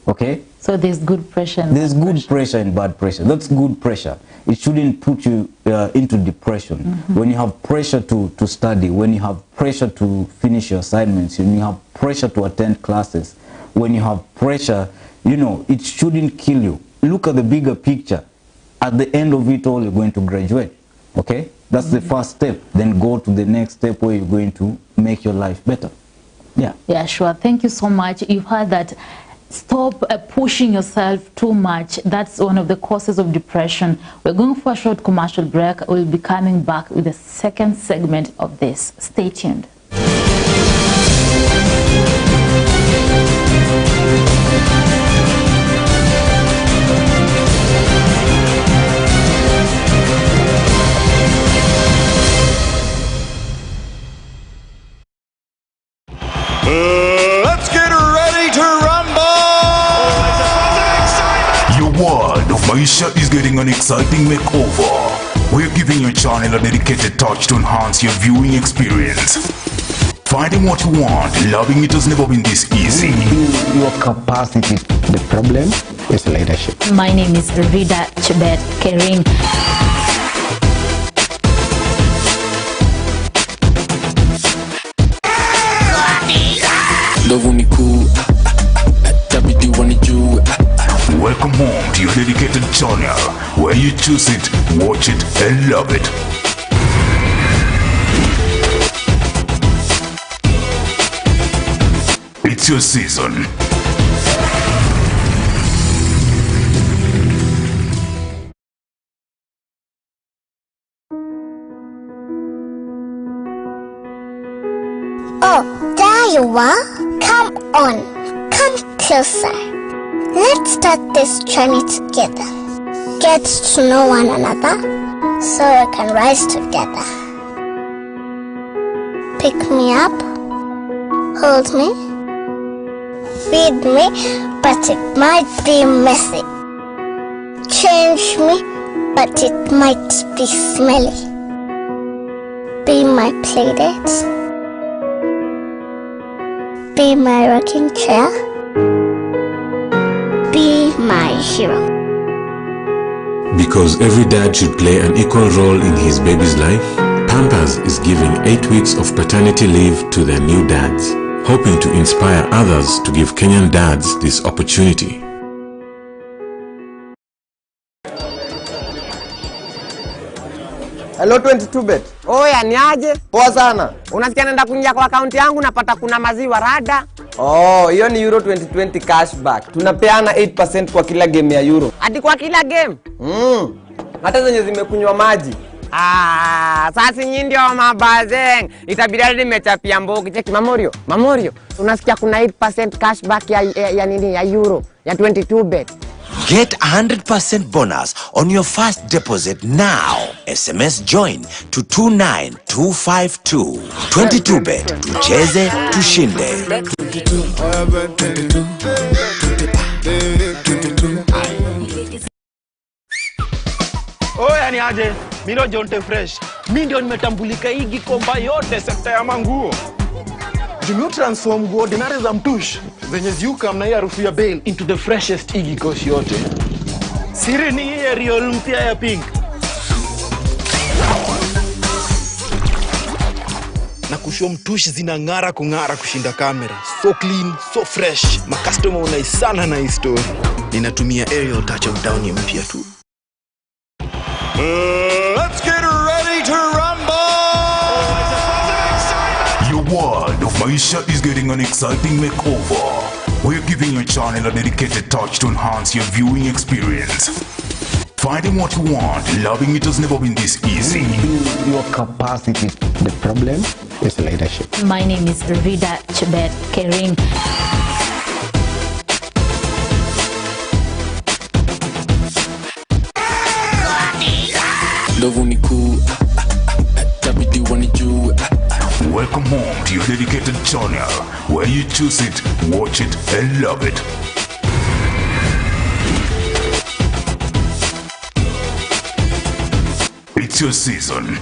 Okay? So there's good pressure and there's good pressure and bad pressure. That's good pressure. It shouldn't put you into depression. When you have pressure to study, when you have pressure to finish your assignments, when you have pressure to attend classes, when you have pressure, you know, it shouldn't kill you. Look at the bigger picture. At the end of it all, you're going to graduate. Okay? That's the first step. Then go to the next step where you're going to make your life better. Yeah. Yeah, sure. Thank you so much. You've heard that. Stop pushing yourself too much. That's one of the causes of depression. We're going for a short commercial break. We'll be coming back with the second segment of this. Stay tuned. Let's get ready to rumble! Your world of Maisha is getting an exciting makeover. We're giving your channel a dedicated touch to enhance your viewing experience. Finding what you want, loving it has never been this easy. Your capacity. The problem is leadership. My name is Rida Chebet Kering. Welcome home to your dedicated channel, where you choose it, watch it, and love it. It's your season. Oh, there you are. Come on, come closer. Let's start this journey together. Get to know one another so we can rise together. Pick me up, hold me, feed me, but it might be messy. Change me, but it might be smelly. Be my playdate. Be my rocking chair. Be my hero. Because every dad should play an equal role in his baby's life, Pampers is giving 8 weeks of paternity leave to their new dads, hoping to inspire others to give Kenyan dads this opportunity. Hello 22bet. Oya, ni aje? Poa sana. Unasikia naenda kuingia kwa akaunti yangu napata kuna maziwa rada? Oh, hiyo ni Euro 2020 cashback. Tunapeana 8% kwa kila game ya Euro. Hadi kwa kila game? Hata zenye zimekunywa maji. Sasa nyinyi ndio mabazeng. Itabidi hadi nimechapia mbogi. Cheki Mamorio. Unasikia kuna 8% cashback ya nini ya Euro ya 22bet. Get 100% bonus on your first deposit now. SMS join to 29252. 22bet. Tucheze, tushinde. Oya, ni aje? Mimi Jonte Fresh. Mimi ndio nimetambulika hii Gikomba yote sekta ya manguo. Jumio transform nguo ordinary za mtush zenye ziuka mna hii harufu ya bail into the freshest igi kosi yote. Siri ni hii real mpya ya pink. Na kusho mtush zinang'ara kung'ara kushinda kamera. So clean, so fresh. Ma customer unaisana na hii story. Ninatumia aerial touch of down mpya tu. Let's get ready to rumble! Your world of Maisha is getting an exciting makeover. We're giving your channel a dedicated touch to enhance your viewing experience. Finding what you want, loving it has never been this easy. Build your capacity. The problem is leadership. My name is Rida Chebet Kering. Welcome home to your dedicated channel, where you choose it, watch it, and love it. It's your season.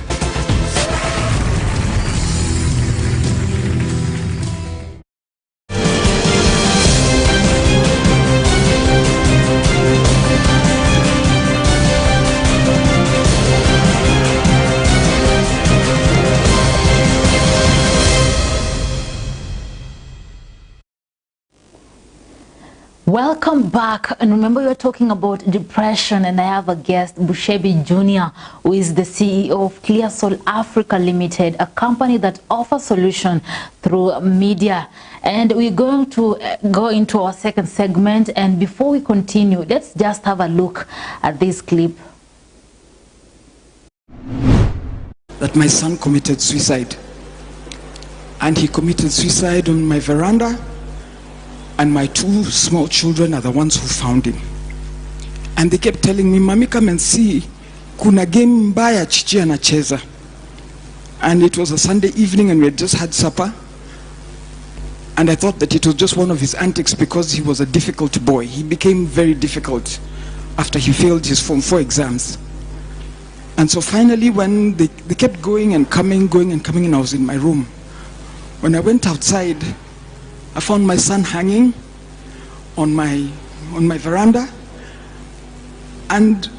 Welcome back, and remember you're talking about depression, and I have a guest, Bushebi Jr., who is the CEO of Clear Soul Africa Limited, a company that offers solution through media. And we're going to go into our second segment, and before we continue, let's just have a look at this clip. That my son committed suicide, and he committed suicide on my veranda. And my two small children are the ones who found him. And they kept telling me, Mommy, come and see. Kuna game mbaya Chichi anacheza. And it was a Sunday evening and we had just had supper. And I thought that it was just one of his antics because he was a difficult boy. He became very difficult after he failed his Form 4 exams. And so finally when they kept going and coming, and I was in my room. When I went outside, I found my son hanging on my veranda, and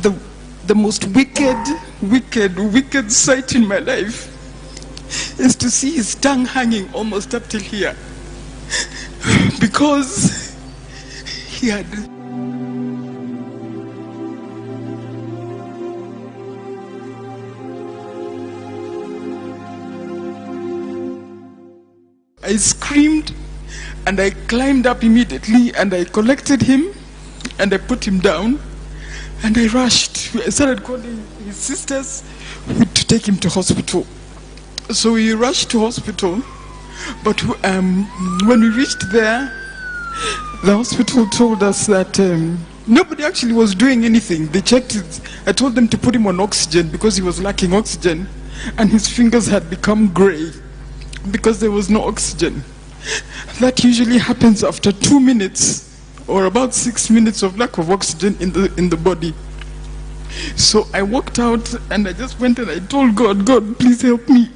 the most wicked sight in my life is to see his tongue hanging almost up till here, because he had I screamed and I climbed up immediately and I collected him and I put him down and I rushed. I started calling his sisters to take him to hospital. So we rushed to hospital, but when we reached there, the hospital told us that nobody actually was doing anything. They checked it. I told them to put him on oxygen because he was lacking oxygen and his fingers had become gray because there was no oxygen. That usually happens after 2 minutes or about 6 minutes of lack of oxygen in the body. So I walked out and I just went and I told God, God, please help me.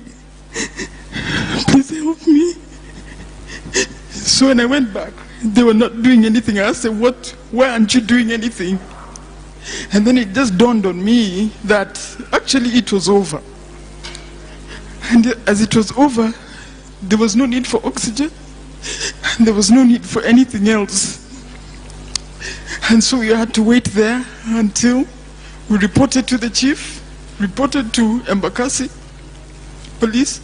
Please help me. So when I went back, they were not doing anything. I said, what? Why aren't you doing anything? And then it just dawned on me that actually it was over. And as it was over, there was no need for oxygen. And there was no need for anything else. And so we had to wait there until we reported to the chief, reported to Embakasi police,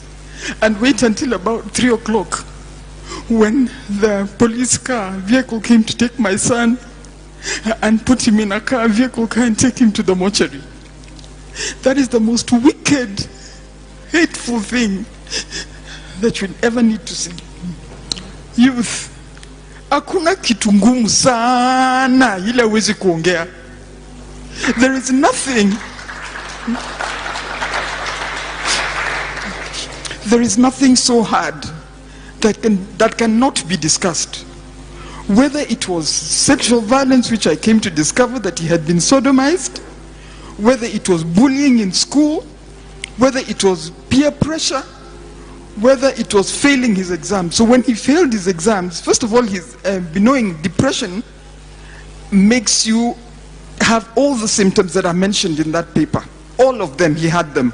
and wait until about 3 o'clock when the police vehicle came to take my son and put him in a vehicle car and take him to the mortuary. That is the most wicked, hateful thing that you'll ever need to see. Youth, hakuna kitu ngumu sana ile huwezi kuongea. There is nothing. There is nothing so hard that cannot be discussed. Whether it was sexual violence, which I came to discover that he had been sodomized, whether it was bullying in school, whether it was peer pressure, whether it was failing his exams. So when he failed his exams, first of all, his knowing depression makes you have all the symptoms that are mentioned in that paper. All of them, he had them.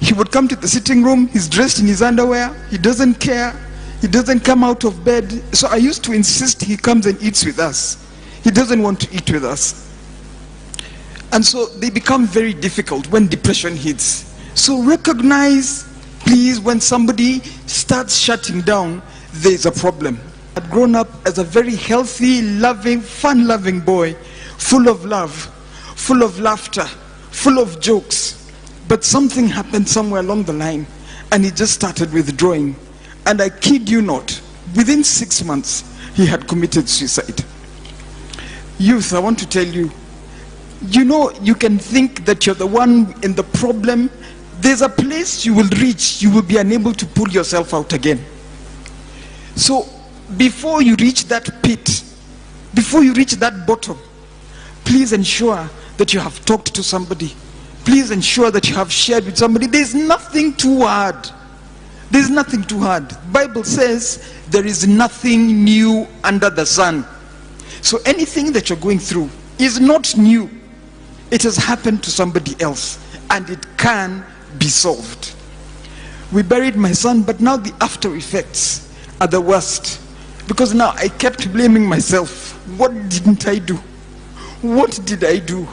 He would come to the sitting room, he's dressed in his underwear, he doesn't care, he doesn't come out of bed. So I used to insist he comes and eats with us. He doesn't want to eat with us. And so they become very difficult when depression hits. So recognize, please, when somebody starts shutting down, there's a problem. I'd grown up as a very healthy, loving, fun-loving boy, full of love, full of laughter, full of jokes. But something happened somewhere along the line, and he just started withdrawing. And I kid you not, within 6 months, he had committed suicide. Youth, I want to tell you, you know, you can think that you're the one in the problem. There's a place you will reach, you will be unable to pull yourself out again. So before you reach that pit, before you reach that bottom, please ensure that you have talked to somebody. Please ensure that you have shared with somebody. There's nothing too hard. There's nothing too hard. The Bible says there is nothing new under the sun. So anything that you're going through is not new. It has happened to somebody else, and it can be solved. We buried my son, but now the after effects are the worst, because now I kept blaming myself. What didn't I do? What did I do?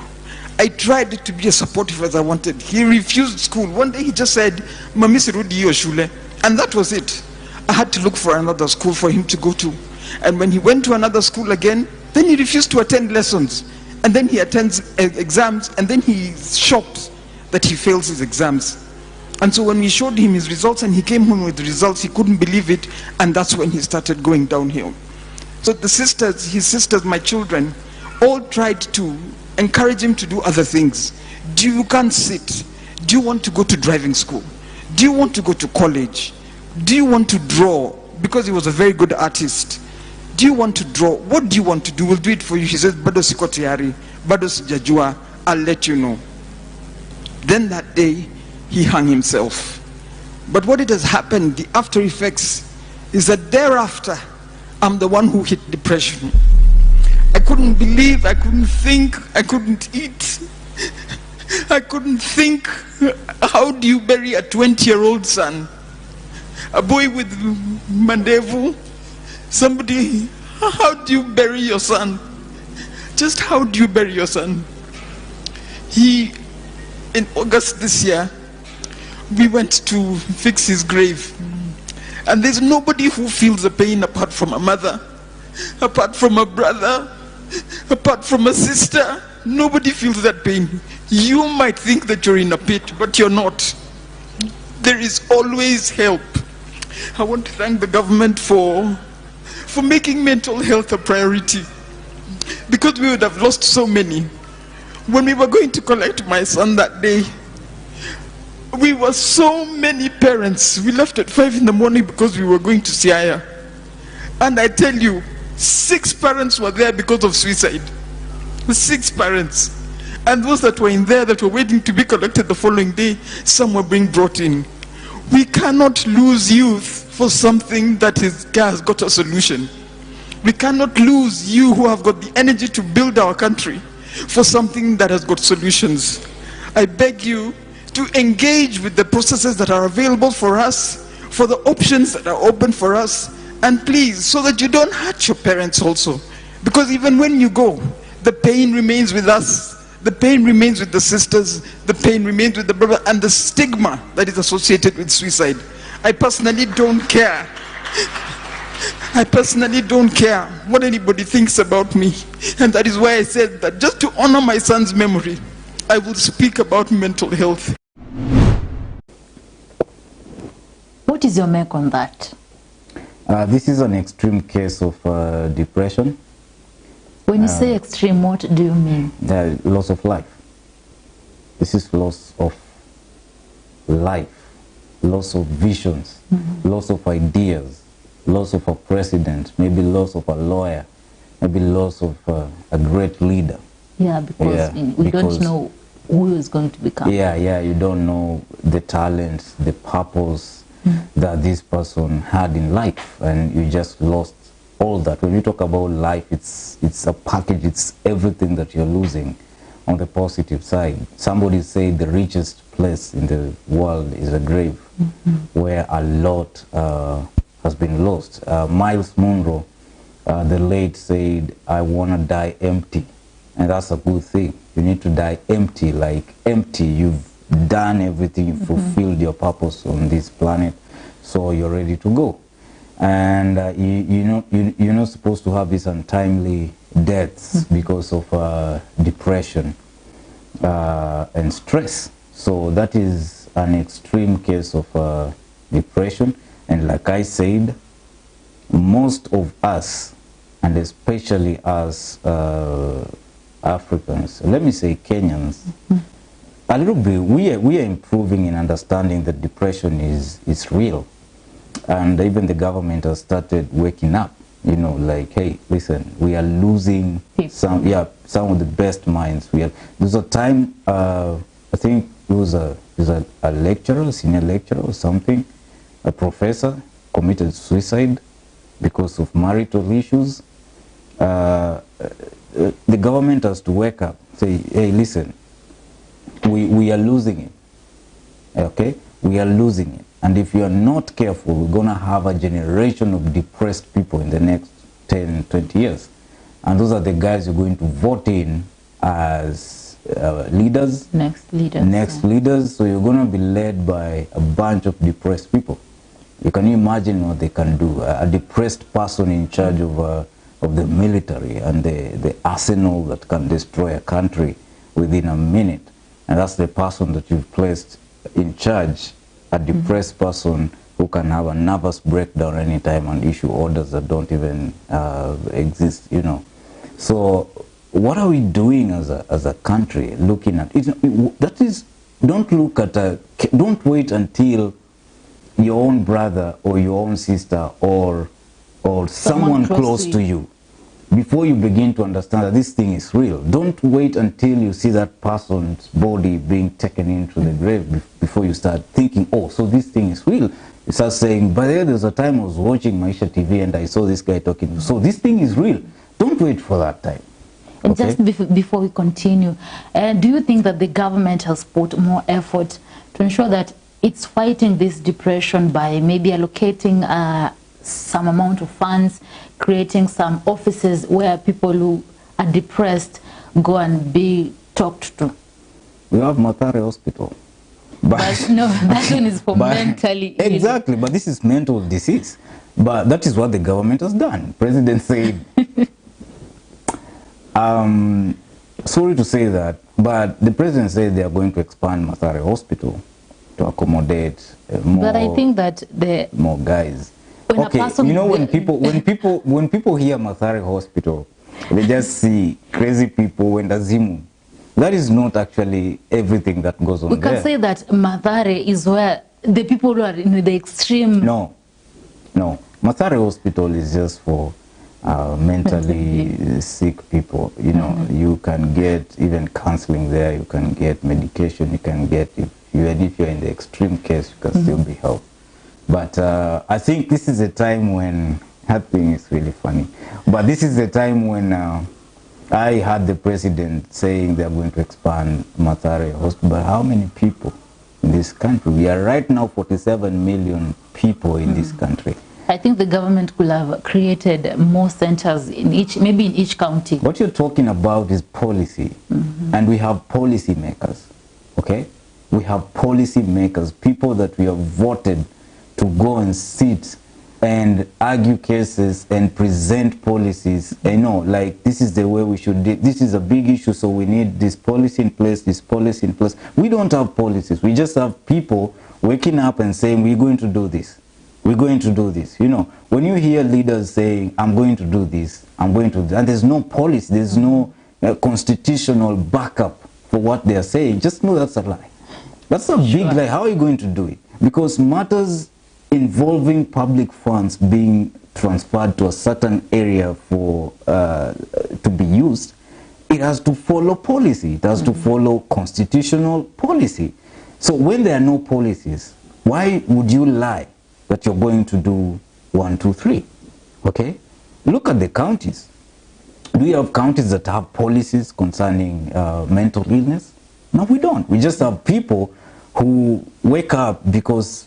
I tried to be as supportive as I wanted. He refused school. One day he just said, "Mami sirudi hiyo shule," and that was it. I had to look for another school for him to go to. And when he went to another school again, then he refused to attend lessons. And then he attends exams, and then he's shocked that he fails his exams. And so when we showed him his results and he came home with the results, he couldn't believe it, and that's when he started going downhill. So the sisters, his sisters, my children, all tried to encourage him to do other things. You can't sit. Do you want to go to driving school? Do you want to go to college? Do you want to draw? Because he was a very good artist. Do you want to draw? What do you want to do? We'll do it for you. He says, "Bado siko tayari, bado sijajua, I'll let you know." Then that day, he hung himself. But what it has happened, the after effects, is that thereafter, I'm the one who hit depression. I couldn't believe, I couldn't think, I couldn't eat. I couldn't think. How do you bury a 20-year-old son? A boy with mandevu? Somebody, how do you bury your son? Just how do you bury your son? In August this year, we went to fix his grave. And there's nobody who feels the pain apart from a mother, apart from a brother, apart from a sister. Nobody feels that pain. You might think that you're in a pit, but you're not. There is always help. I want to thank the government for making mental health a priority, because we would have lost so many. When we were going to collect my son that day, we were so many parents. We left at 5 in the morning because we were going to Siaya. And I tell you, 6 parents were there because of suicide. 6 parents. And those that were in there that were waiting to be collected the following day, some were being brought in. We cannot lose youth for something that has got a solution. We cannot lose you who have got the energy to build our country for something that has got solutions. I beg you to engage with the processes that are available for us, for the options that are open for us, and please, so that you don't hurt your parents also. Because even when you go, the pain remains with us. The pain remains with the sisters, the pain remains with the brother, and the stigma that is associated with suicide. I personally don't care. I personally don't care what anybody thinks about me. And that is why I said that just to honor my son's memory, I will speak about mental health. What is your make on that? This is an extreme case of depression. When you say extreme, what do you mean? Loss of life. This is loss of life, loss of visions, loss of ideas, loss of a president, maybe loss of a lawyer, maybe loss of a great leader. Yeah, because we don't know who is going to become. Yeah, you don't know the talents, the purpose that this person had in life, and you just lost all that. When you talk about life, it's a package, it's everything that you're losing on the positive side. Somebody said the richest place in the world is a grave, where a lot has been lost. Miles Monroe, the late, said, I want to die empty. And that's a good thing. You need to die empty, like empty. You've done everything, you've fulfilled your purpose on this planet, so you're ready to go. And you're not supposed to have these untimely deaths because of depression and stress. So that is an extreme case of depression. And like I said, most of us, and especially as Africans, let me say Kenyans, a little bit, we are improving in understanding that depression is real. And even the government has started waking up, you know, like, hey, listen, we are losing some of the best minds. There's a time, I think it was a lecturer, senior lecturer or something, a professor committed suicide because of marital issues. The government has to wake up, say, hey, listen, we are losing it, okay? We are losing it. And if you are not careful, we're going to have a generation of depressed people in the next 10, 20 years. And those are the guys you're going to vote in as leaders. Next leaders. So you're going to be led by a bunch of depressed people. You can imagine what they can do. A depressed person in charge of the military and the arsenal that can destroy a country within a minute. And that's the person that you've placed in charge. A depressed person who can have a nervous breakdown anytime and issue orders that don't even exist, you know. So what are we doing as a country looking at it? That is, don't wait until your own brother or your own sister or someone close to you before you begin to understand that this thing is real. Don't wait until you see that person's body being taken into the grave before you start thinking, oh, so this thing is real. You start saying, but there's a time I was watching Maisha TV and I saw this guy talking, so this thing is real. Don't wait for that time. And okay? just before we continue, do you think that the government has put more effort to ensure that it's fighting this depression by maybe allocating some amount of funds, creating some offices where people who are depressed go and be talked to? We have Mathare Hospital. But no, that one is for mentally ill. Exactly, but this is mental disease. But that is what the government has done. President said, sorry to say that, but the president said they are going to expand Mathare Hospital to accommodate more, but I think that more guys. Okay, you know, when people hear Mathare Hospital, they just see crazy people and Azimu. That is not actually everything that goes on there. We can say that Mathare is where the people who are in the extreme... No. Mathare Hospital is just for mentally sick people. You know, you can get even counseling there, you can get medication, you can get, if you're in the extreme case, you can still be helped. But I think this is a time when, that thing is really funny, but this is the time when I had the president saying they're going to expand Mathare Hospital. How many people in this country? We are right now 47 million people in this country. I think the government could have created more centers in each, maybe in each county. What you're talking about is policy, and we have policy makers, okay? We have policy makers, people that we have voted to go and sit and argue cases and present policies. You know, like, this is the way we should do. This is a big issue, so we need this policy in place, this policy in place. We don't have policies. We just have people waking up and saying, we're going to do this. We're going to do this. You know, when you hear leaders saying, I'm going to do this, I'm going to do that, and there's no policy, there's no constitutional backup for what they're saying, just know that's a lie. That's a big lie. How are you going to do it? Because matters involving public funds being transferred to a certain area for to be used, it has to follow policy. It has to follow constitutional policy. So when there are no policies, why would you lie that you're going to do 1, 2, 3? Okay? Look at the counties. Do we have counties that have policies concerning mental illness? No, we don't. We just have people who wake up because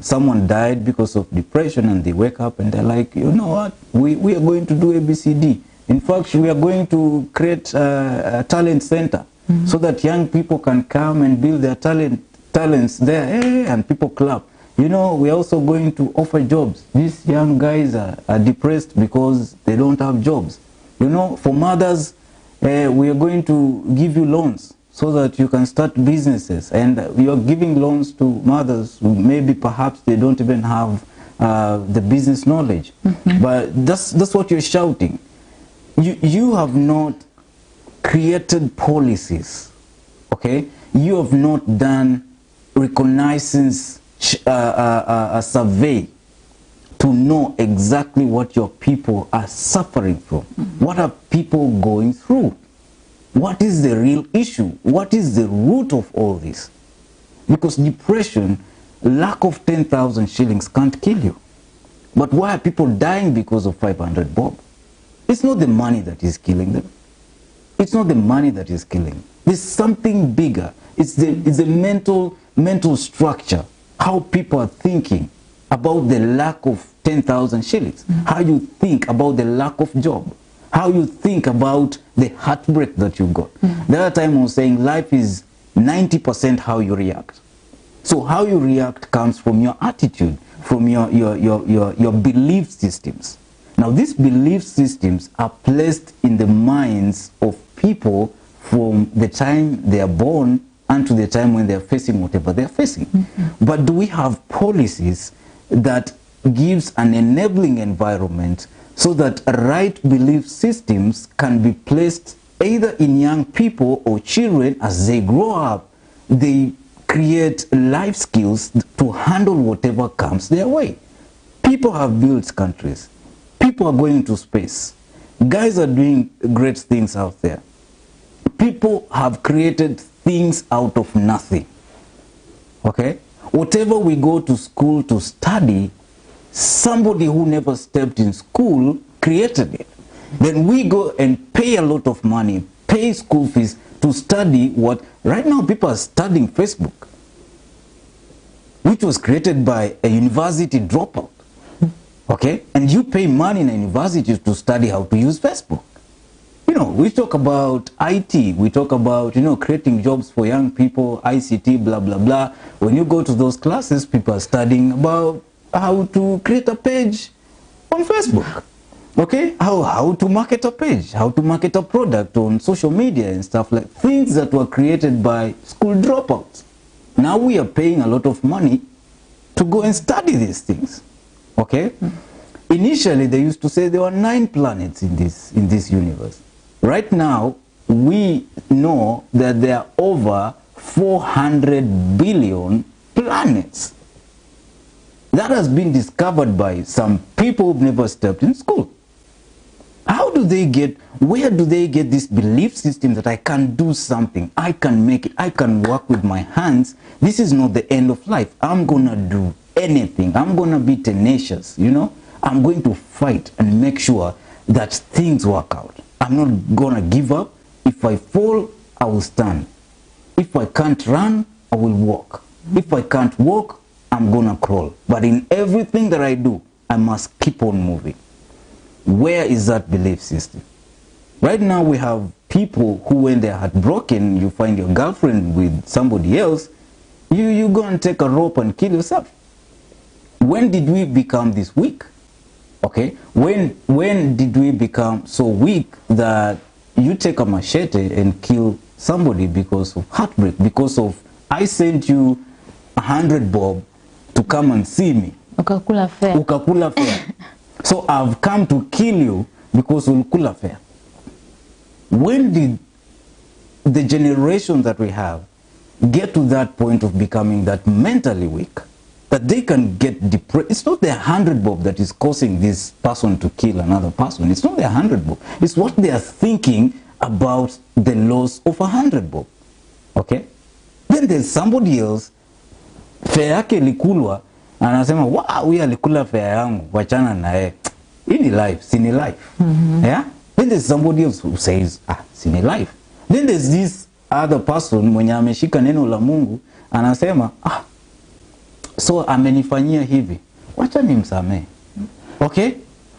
someone died because of depression, and they wake up and they're like, you know what, we are going to do ABCD. In fact, we are going to create a talent center so that young people can come and build their talents there, and people clap. You know, we are also going to offer jobs. These young guys are depressed because they don't have jobs. You know, for mothers, we are going to give you loans so that you can start businesses. And we are giving loans to mothers who maybe perhaps they don't even have the business knowledge. But that's what you're shouting. You have not created policies, okay? You have not done reconnaissance a survey to know exactly what your people are suffering from. What are people going through? What is the real issue? What is the root of all this? Because depression, lack of 10,000 shillings can't kill you. But why are people dying because of 500 bob? It's not the money that is killing them. It's not the money that is killing them. There's something bigger. It's the mental structure. How people are thinking about the lack of 10,000 shillings. How you think about the lack of job. How you think about the heartbreak that you got. The other time I was saying life is 90% how you react. So how you react comes from your attitude, from your belief systems. Now these belief systems are placed in the minds of people from the time they are born until the time when they are facing whatever they are facing. But do we have policies that gives an enabling environment so that right belief systems can be placed either in young people or children as they grow up? They create life skills to handle whatever comes their way. People have built countries. People are going to space. Guys are doing great things out there. People have created things out of nothing. Okay? Whatever we go to school to study, somebody who never stepped in school created it. Then we go and pay a lot of money, pay school fees to study what? Right now people are studying Facebook, which was created by a university dropout. Okay? And you pay money in a university to study how to use Facebook. You know, we talk about IT, we talk about, you know, creating jobs for young people, ICT, blah, blah, blah. When you go to those classes, people are studying about how to create a page on Facebook. Okay? How to market a page, how to market a product on social media and stuff, like things that were created by school dropouts. Now we are paying a lot of money to go and study these things. Okay? Initially, they used to say there were 9 planets in this universe. Right now, we know that there are over 400 billion planets. That has been discovered by some people who've never stepped in school. do they get, where do they get this belief system that I can do something, I can make it, I can work with my hands, this is not the end of life, I'm gonna do anything, I'm gonna be tenacious, you know, I'm going to fight and make sure that things work out. I'm not gonna give up. If I fall, I will stand. If I can't run, I will walk. If I can't walk, I'm gonna crawl. But in everything that I do, I must keep on moving. Where is that belief system? Right now we have people who, when they're heartbroken, you find your girlfriend with somebody else, you go and take a rope and kill yourself. When did we become this weak? Okay, when did we become so weak that you take a machete and kill somebody because of heartbreak, because of, I sent you 100 bob to come and see me. Ukakula fair. Ukakula fair. So I've come to kill you because ulikula fair. When did the generation that we have get to that point of becoming that mentally weak, that they can get depressed? It's not the 100 bob that is causing this person to kill another person. It's not the 100 bob. It's what they are thinking about the loss of 100 bob. Okay? Then there's somebody else, fare yake likulwa, anasema, wow, we alikula fare yangu, wachana nae. Ini life, sini life. Yeah? Then there's somebody else who says, sini life. Then there's this other person, mwenye ameshika neno la Mungu, anasema, so amenifanyia hivi, wacha nimsamehe. Okay?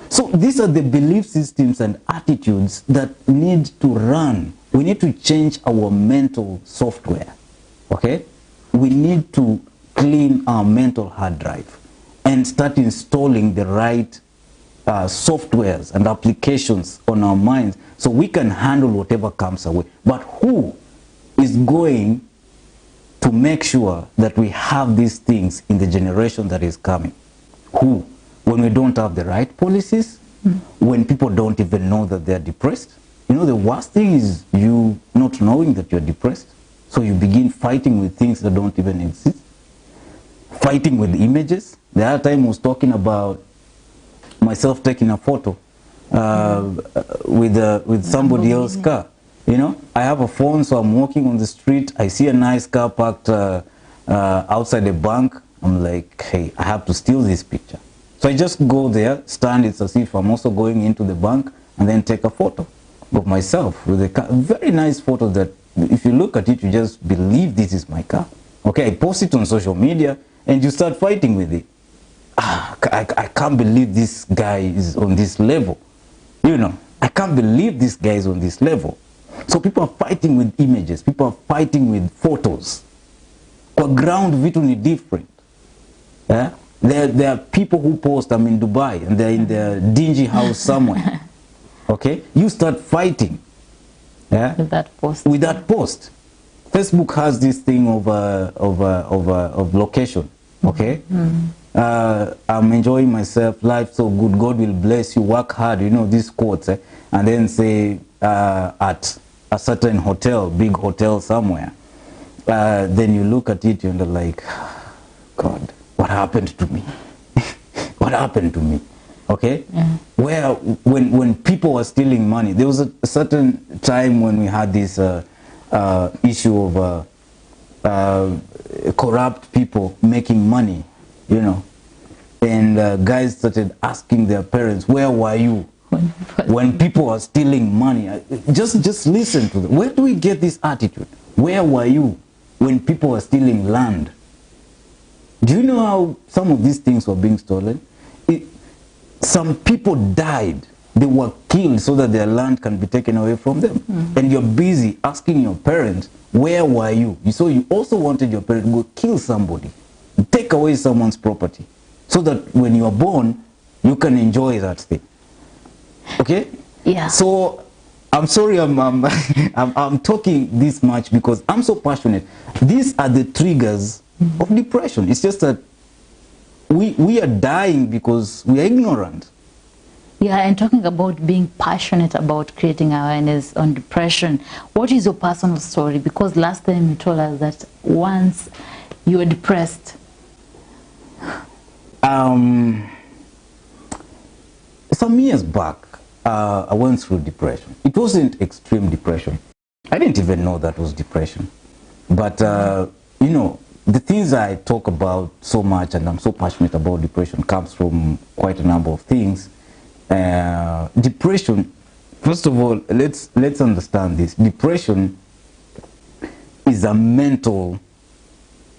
So these are the belief systems and attitudes that need to run. We need to change our mental software. Okay? We need to clean our mental hard drive and start installing the right softwares and applications on our minds so we can handle whatever comes our way. But who is going to make sure that we have these things in the generation that is coming? Who? When we don't have the right policies, when people don't even know that they're depressed. You know, the worst thing is you not knowing that you're depressed. So you begin fighting with things that don't even exist. Fighting with images. The other time I was talking about myself taking a photo with somebody else's car. You know, I have a phone, so I'm walking on the street. I see a nice car parked outside a bank. I'm like, hey, I have to steal this picture. So I just go there, stand, it's as if I'm also going into the bank, and then take a photo of myself with a car. A very nice photo that, if you look at it, you just believe this is my car. Okay, I post it on social media, and you start fighting with it. I can't believe this guy is on this level. You know, I can't believe this guy is on this level. So people are fighting with images, people are fighting with photos. Kwa ground vitu ni different. Yeah? There are people who post, I'm in Dubai, and they're in their dingy house somewhere. Okay? You start fighting. Yeah? With that post. With that post. Facebook has this thing of location. Okay? I'm enjoying myself, life so good, God will bless you, work hard, you know, these quotes, and then say at a certain hotel, big hotel somewhere, then you look at it and you're like, God, what happened to me? What happened to me? Okay? Where, when people were stealing money, there was a certain time when we had this issue of corrupt people making money, you know, and guys started asking their parents, where were you when people are stealing money? Just listen to them. Where do we get this attitude? Where were you when people were stealing land? Do you know how some of these things were being stolen? Some people died. They were killed so that their land can be taken away from them. And you're busy asking your parents, where were you? So you also wanted your parents to go kill somebody, take away someone's property, so that when you are born, you can enjoy that thing. Okay? Yeah. So I'm sorry I'm talking this much because I'm so passionate. These are the triggers of depression. It's just that we are dying because we are ignorant. Yeah, and talking about being passionate about creating awareness on depression, what is your personal story? Because last time you told us that once you were depressed. Some years back, I went through depression. It wasn't extreme depression. I didn't even know that was depression. But, you know, the things I talk about so much and I'm so passionate about depression comes from quite a number of things. Depression, first of all, let's understand this. Depression is a mental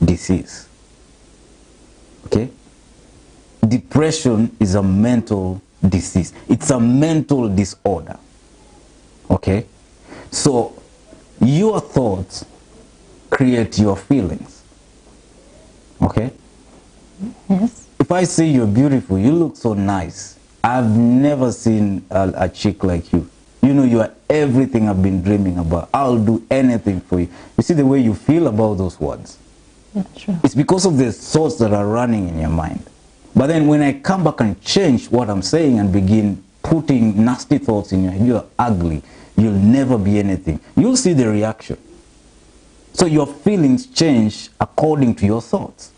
disease. Okay? Depression is a mental disease. It's a mental disorder. Okay? So your thoughts create your feelings. Okay? Yes. If I say you're beautiful, you look so nice. I've never seen a chick like you. You know, you are everything I've been dreaming about. I'll do anything for you. You see the way you feel about those words? Yeah, sure. It's because of the thoughts that are running in your mind. But then when I come back and change what I'm saying and begin putting nasty thoughts in your head, you're ugly, you'll never be anything, you'll see the reaction. So your feelings change according to your thoughts.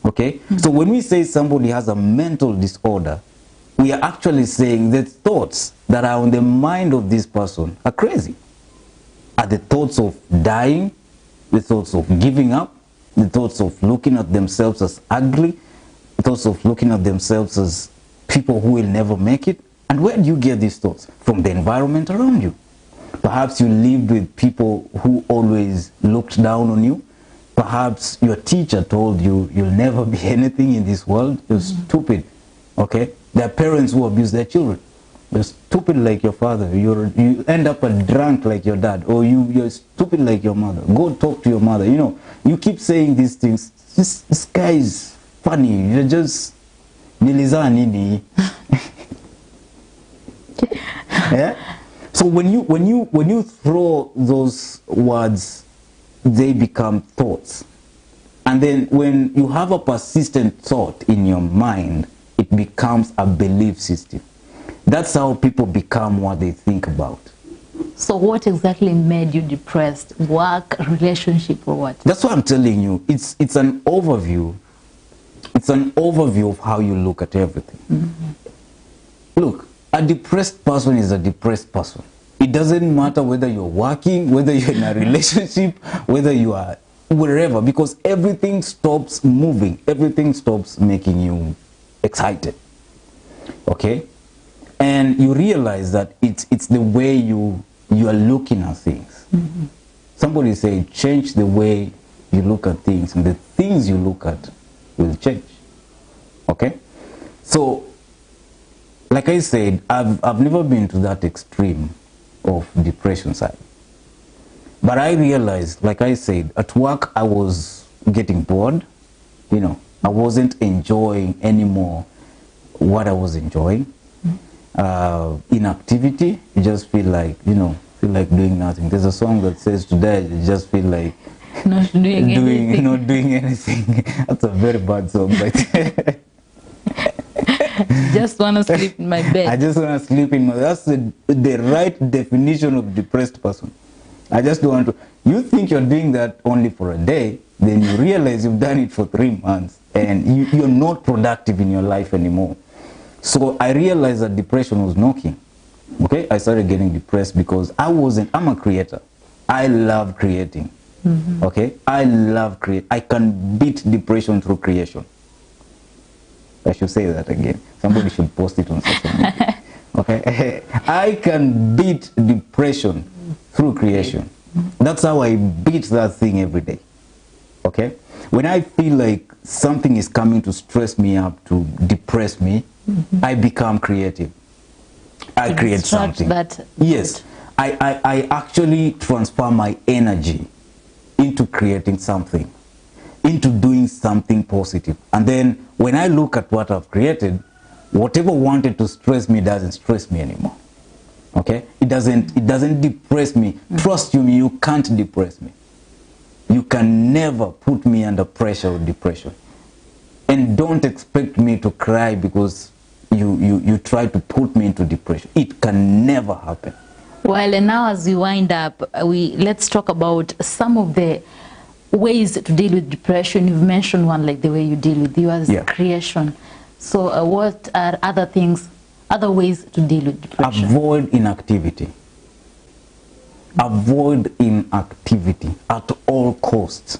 Okay? So when we say somebody has a mental disorder, we are actually saying the thoughts that are on the mind of this person are crazy. Are the thoughts of dying, the thoughts of giving up, the thoughts of looking at themselves as ugly, the thoughts of looking at themselves as people who will never make it. And where do you get these thoughts? From the environment around you. Perhaps you lived with people who always looked down on you. Perhaps your teacher told you you'll never be anything in this world. You're stupid. Okay? There are parents who abuse their children. You're stupid like your father. You end up a drunk like your dad. Or you're stupid like your mother. Go talk to your mother. You know, you keep saying these things. This guy is funny. You're just niliza nini. Yeah? So when you throw those words, they become thoughts. And then when you have a persistent thought in your mind, it becomes a belief system. That's how people become what they think about. So what exactly made you depressed? Work, relationship, or what? That's what I'm telling you. It's an overview. It's an overview of how you look at everything. Look, a depressed person is a depressed person. It doesn't matter whether you're working, whether you're in a relationship, whether you are wherever, because everything stops moving. Everything stops making you excited. Okay? And you realize that it's the way you are looking at things. Somebody said, change the way you look at things, and the things you look at will change. Okay? So, like I said, I've never been to that extreme of depression side. But I realized, like I said, at work I was getting bored. You know, I wasn't enjoying anymore what I was enjoying. Inactivity, you just feel like, you know, doing nothing. There's a song that says today you just feel like not doing anything. Not doing anything. That's a very bad song, but just want to sleep in my bed. I just want to sleep in my bed. That's the right definition of depressed person. I just don't want to. You think you're doing that only for a day, then you realize you've done it for 3 months and you're not productive in your life anymore. So I realized that depression was knocking. Okay, I started getting depressed because I'm a creator. I love creating. Okay, I love create. I can beat depression through creation. I should say that again. Somebody should post it on social media. Okay, I can beat depression through creation. That's how I beat that thing every day. Okay, when I feel like something is coming to stress me up, to depress me, I become creative. I create something. Yes, I actually transfer my energy into creating something, into doing something positive. And then when I look at what I've created, whatever wanted to stress me doesn't stress me anymore. Okay? It doesn't depress me. Trust you, you can't depress me. You can never put me under pressure or depression. And don't expect me to cry because you try to put me into depression. It can never happen. Well, and now as we wind up, let's talk about some of the ways to deal with depression. You've mentioned one, like the way you deal with yours, creation. So what are other things other ways to deal with depression? Avoid inactivity. Avoid inactivity at all costs.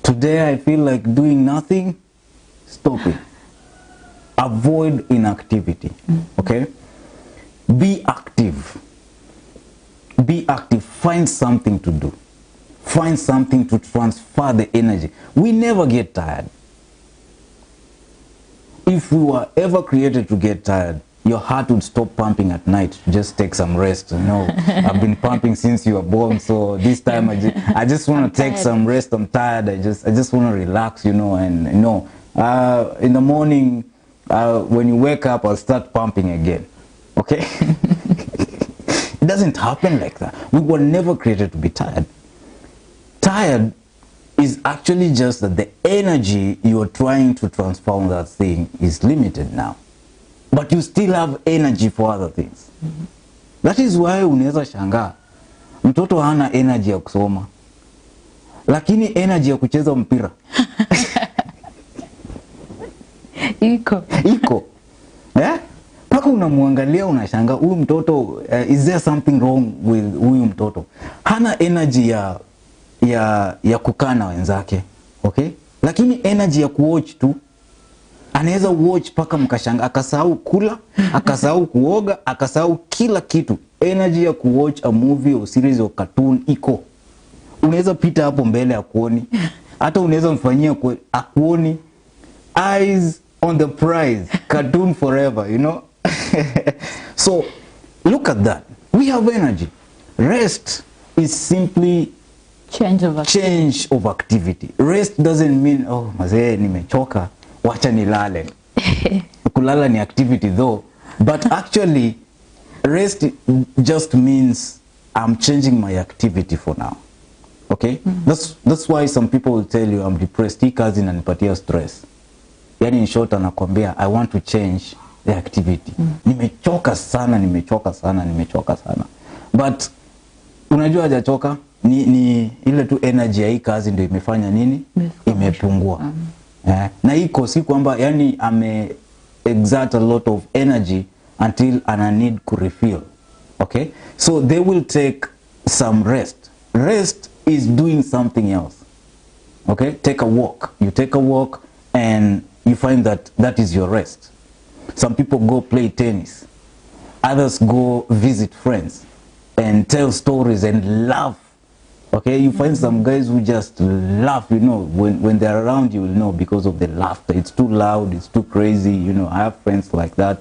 Today I feel like doing nothing, stop it. Avoid inactivity, okay? Be active. Be active. Find something to do. Find something to transfer the energy. We never get tired. If we were ever created to get tired, your heart would stop pumping at night. Just take some rest. You know, I've been pumping since you were born, so this time I just want to take some rest. I'm tired. I just want to relax, you know. And you know, in the morning when you wake up, I'll start pumping again. Okay? It doesn't happen like that. We were never created to be tired. Tired is actually just that the energy you are trying to transform that thing is limited now. But you still have energy for other things. That is why unaweza shangaa mtoto hana energy ya kusoma, lakini energy ya kucheza mpira iko. Paka unamwangalia unashangaa huyu mtoto, is there something wrong with huyu mtoto? Hana energy ya kukaa na wenzake, okay? Lakini energy ya kuwatch tu. Anaweza watch paka mkashanga, akasahau kula, akasahau kuoga, akasahau kila kitu. Energy ya kuwatch a movie or series or cartoon iko. Unaweza pita hapo mbele akuoni. Hata unaweza mfanyia akuoni. Eyes on the prize. Cartoon forever, you know. So, look at that. We have energy. Rest is simply change of activity. Rest doesn't mean, oh, mazee nimechoka, wacha nilale. Kulala ni activity though, but actually rest just means I'm changing my activity for now. Okay? That's why some people will tell you I'm depressed. Hii kazi inanipatia stress. Yani in short anakwambia I want to change the activity. Nimechoka sana. But unajua hajachoka, ni ile tu energy ya hii kazi ndio imefanya nini? Imepungua. Na iko si kwamba yani ame exert a lot of energy until ana need to refill. Okay? So they will take some rest. Rest is doing something else. Okay? Take a walk. You take a walk and you find that is your rest. Some people go play tennis. Others go visit friends and tell stories and laugh. Okay, you find some guys who just laugh, you know, when they're around you will know because of the laughter. It's too loud, it's too crazy, you know. I have friends like that.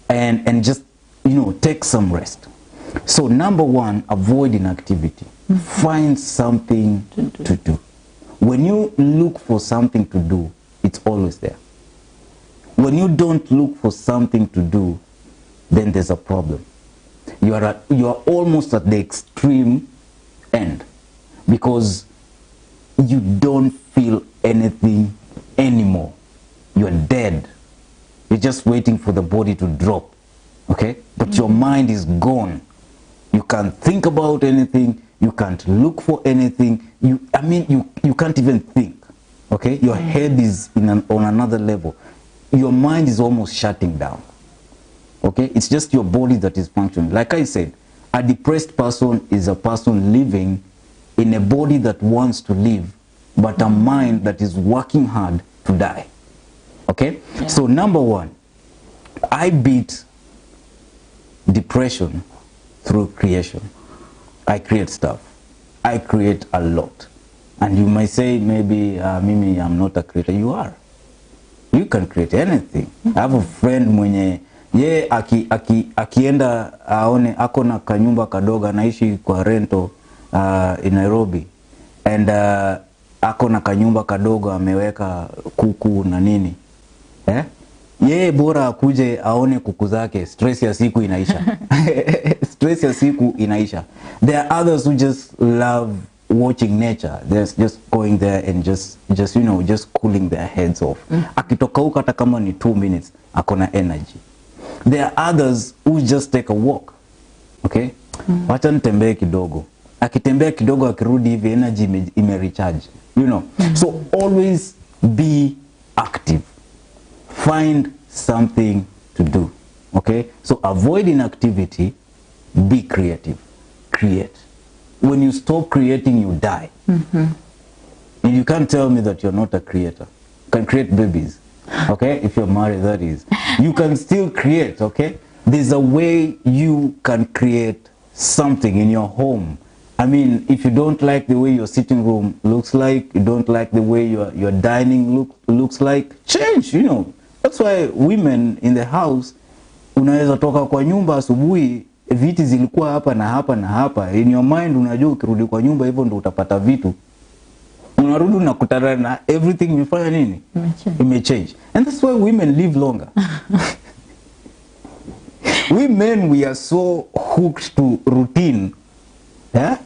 And just, you know, take some rest. So number one, avoid inactivity. Find something to do. When you look for something to do, it's always there. When you don't look for something to do, then there's a problem. You are almost at the extreme end. Because you don't feel anything anymore. You're dead. You're just waiting for the body to drop. Okay? But your mind is gone. You can't think about anything. You can't look for anything. You can't even think. Okay? Your head is on another level. Your mind is almost shutting down. Okay? It's just your body that is functioning. Like I said, a depressed person is a person living in a body that wants to live, but a mind that is working hard to die. Okay? Yeah. So number one, I beat depression through creation. I create stuff. I create a lot. And you might say, maybe, Mimi, I'm not a creator. You are. You can create anything. I have a friend mwenye, ye akienda aone, ako na kanyumba kadoga, anaishi kwa rento, in Nairobi, and ako na kanyumba kadogo ameweka kuku na nini, yeye bora akuje aone kuku zake, stress ya siku inaisha. Stress ya siku inaisha. There are others who just love watching nature. They're just going there and just you know, just cooling their heads off. Akitoka huko hata kama ni 2 minutes akona energy. There are others who just take a walk. Okay? Wacha nitembee kidogo. Akitembea kidogo akirudi hivi energy ime-recharge, you know. So always be active. Find something to do. Okay, so avoid inactivity, be creative, create. When you stop creating, you die. And you can't tell me that you're not a creator. You can create babies, okay? If you're married, that is. You can still create, okay? There's a way you can create something in your home. I mean, if you don't like the way your sitting room looks like, you don't like the way your dining looks like, change, you know. That's why women in the house, unaweza toka kwa nyumba asubuhi, viti zilikuwa hapa na hapa na hapa. In your mind unajua ukirudi kwa nyumba hivyo ndo utapata vitu. Unarudi unakutana na everything imefanya nini? Imechange. And that's why women live longer. We men, we are so hooked to routine. Yeah?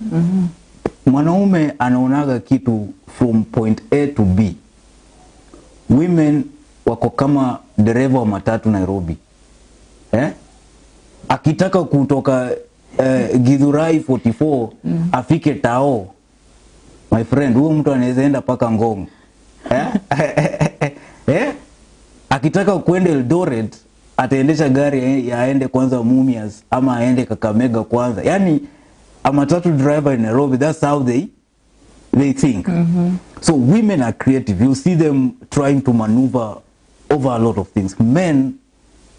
Mwanaume anaonaga kitu from point A to B. Women wako kama dereva wa matatu Nairobi. Akitaka kutoka Githurai 44 afike Tao, my friend, huyo mtu anaweza enda paka Ngong. Akitaka kwenda Eldoret ataendesha gari aende kwanza Mumias ama aende Kakamega kwanza. Yani a matatu driver in Nairobi, that's how they think. So women are creative. You see them trying to maneuver over a lot of things. Men,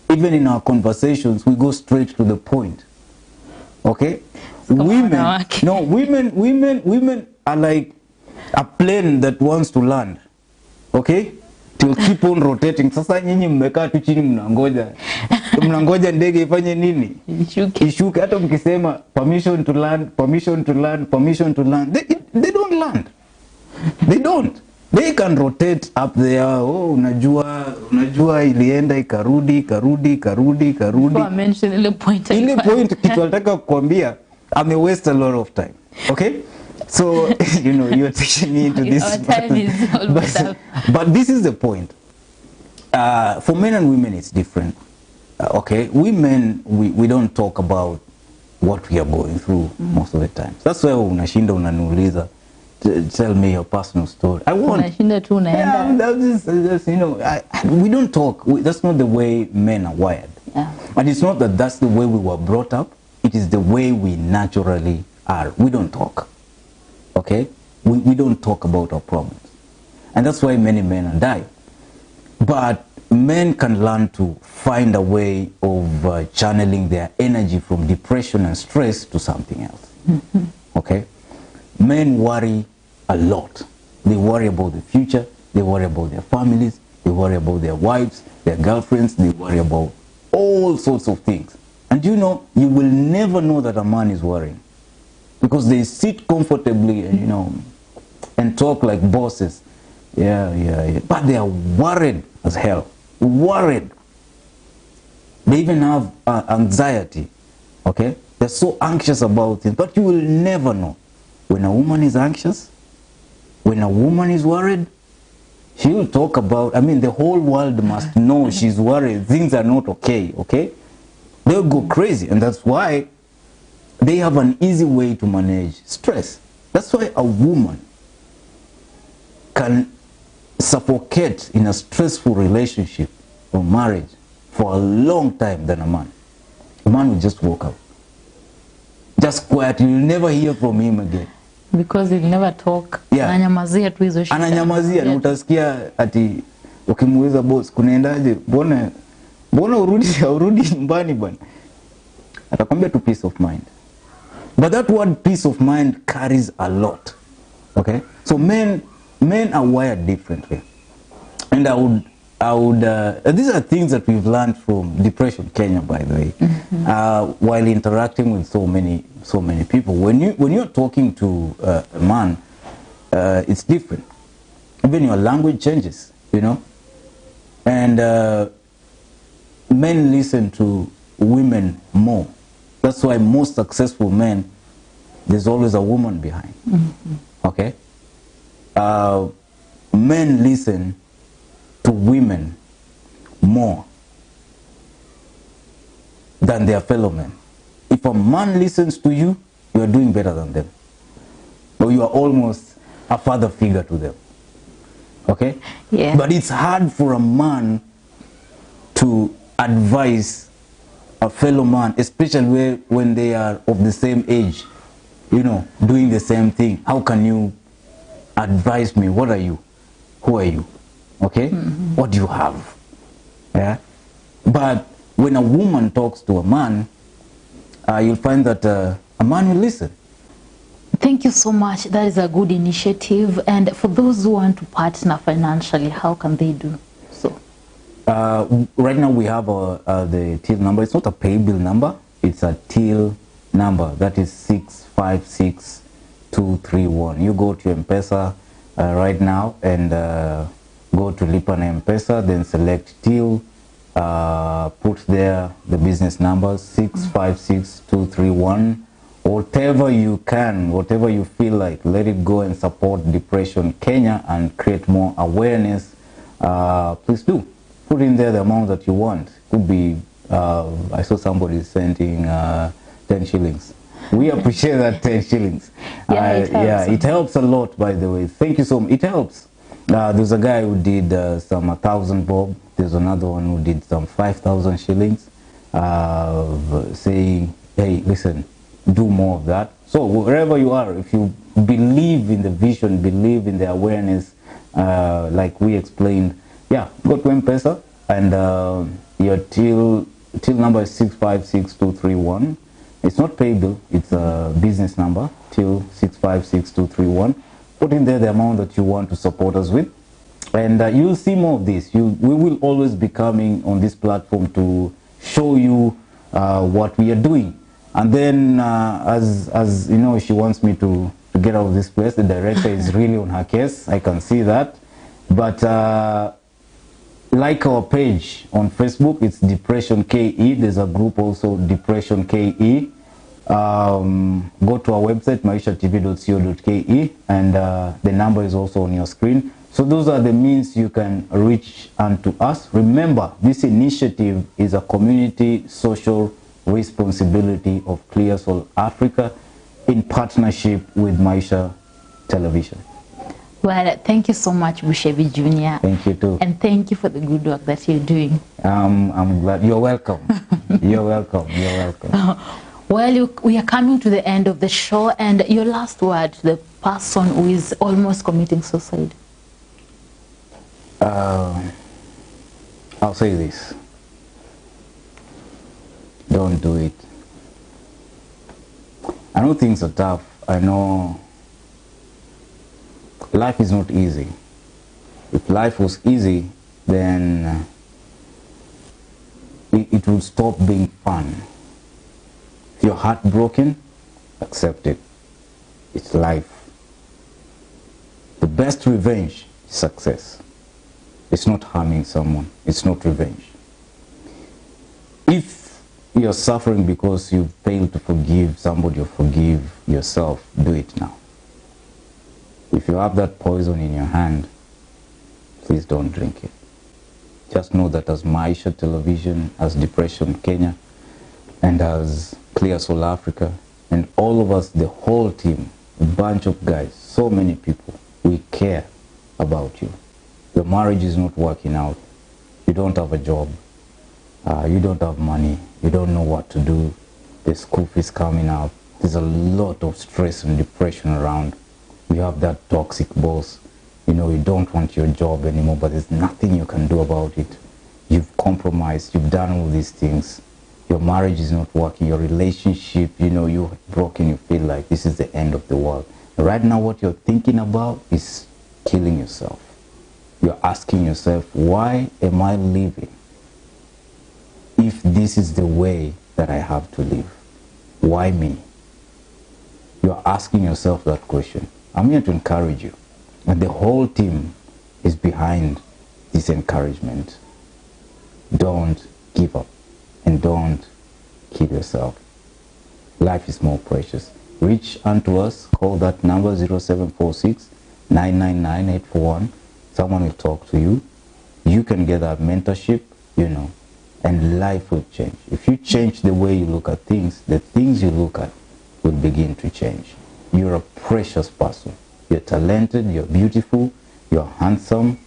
even in our conversations, we go straight to the point. Okay? Women are like a plane that wants to land. Okay? To keep on rotating. Sasa nyinyi mmekaa tu chini mnangoja. Mnangoja ndege ifanye nini? Ishuke. Hata mkisema permission to land, permission to land, permission to land. They don't land. They don't. They can rotate up there. Oh, unajua ilienda ikarudi. Before mention ile point kitu nataka kukwambia, I waste a lot of time. Okay? So, you know, you're taking me into this. Our time is almost up. But this is the point. For men and women, it's different. Okay? Women, we don't talk about what we are going through most of the time. That's why unashinda unaniuliza, tell me your personal story. I want. You know, we don't talk. That's not the way men are wired. And it's not that that's the way we were brought up. It is the way we naturally are. We don't talk. Okay? We don't talk about our problems. And that's why many men are dying. But men can learn to find a way of channeling their energy from depression and stress to something else. Okay? Men worry a lot. They worry about the future. They worry about their families. They worry about their wives, their girlfriends. They worry about all sorts of things. And you know, you will never know that a man is worrying. Because they sit comfortably, you know, and talk like bosses. Yeah. But they are worried as hell. Worried. They even have anxiety. Okay? They're so anxious about it. But you will never know. When a woman is anxious, when a woman is worried, she will talk about, I mean, the whole world must know she's worried. Things are not okay, okay? They'll go crazy. And that's why they have an easy way to manage stress. That's why a woman can suffocate in a stressful relationship or marriage for a long time than a man. A man will just walk out. Just quiet. You'll never hear from him again. Because he'll never talk. Ananyamazia tu hizo shida. Ananyamazia na utasikia ati ukimuuliza boss kunaendaje? Mbona urudi nyumbani bwana? Atakwambia tu peace of mind. But that word peace of mind carries a lot. Okay? So men are wired differently. And I would these are things that we've learned from Depression Kenya, by the way, while interacting with so many people. When you're talking to a man, it's different. Even your language changes, you know. And men listen to women more. That's why most successful men, there's always a woman behind. Okay. Men listen to women more than their fellow men. If a man listens to you, you are doing better than them. Or you are almost a father figure to them. Okay? Yeah. But it's hard for a man to advise a fellow man, especially when they are of the same age, you know, doing the same thing? How can you advise me? What are you? Who are you? Okay? What do you have? Yeah? But when a woman talks to a man, you'll find that a man will listen. Thank you so much. That is a good initiative. And for those who want to partner financially, how can they do so? Right now we have the till number. It's not a pay bill number. It's a till number. That is 656231. You go to M-Pesa right now and go to Lipa na M-Pesa, then select till, put there the business number 656231. Whatever you can, whatever you feel like, let it go and support Depression Kenya and create more awareness. Please do. Put in there the amount that you want. Could be, I saw somebody sending 10 shillings. We appreciate that 10 shillings. It helps a lot, by the way. Thank you so much. It helps. There's a guy who did some 1,000 bob. There's another one who did some 5,000 shillings, saying, hey, listen, do more of that. So wherever you are, if you believe in the vision, believe in the awareness, like we explained, yeah, go to M-Pesa and your till number is 656231. It's not pay bill, it's a business number, till 656231. Put in there the amount that you want to support us with, and you'll see more of this. We will always be coming on this platform to show you what we are doing. And then, as you know, she wants me to get out of this place. The director is really on her case. I can see that. But like our page on Facebook, it's Depression KE. There's a group also, Depression KE. Go to our website, maishatv.co.ke, and the number is also on your screen. So those are the means you can reach unto us. Remember, this initiative is a community social responsibility of Clear Soul Africa in partnership with Maisha Television. Well, thank you so much, Bushebi Jr. Thank you too. And thank you for the good work that you're doing. I'm glad. You're welcome. You're welcome. You're welcome. Well, we are coming to the end of the show, and your last word to the person who is almost committing suicide. I'll say this. Don't do it. I know things are tough. I know life is not easy. If life was easy, then it would stop being fun. If you're heartbroken, accept it. It's life. The best revenge is success. It's not harming someone. It's not revenge. If you're suffering because you failed to forgive somebody or forgive yourself, do it now. If you have that poison in your hand, please don't drink it. Just know that as Maisha Television, as Depression Kenya, and as Clear Soul Africa, and all of us, the whole team, a bunch of guys, so many people, we care about you. Your marriage is not working out. You don't have a job. You don't have money. You don't know what to do. The school fees coming out. There's a lot of stress and depression around. You have that toxic boss. You know, you don't want your job anymore, but there's nothing you can do about it. You've compromised. You've done all these things. Your marriage is not working. Your relationship, you know, you're broken. You feel like this is the end of the world. Right now, what you're thinking about is killing yourself. You're asking yourself, why am I living if this is the way that I have to live? Why me? You're asking yourself that question. I'm here to encourage you. And the whole team is behind this encouragement. Don't give up and don't kill yourself. Life is more precious. Reach unto us. Call that number 0746 999 841. Someone will talk to you. You can get that mentorship, you know, and life will change. If you change the way you look at things, the things you look at will begin to change. You're a precious person. You're talented, you're beautiful, you're handsome,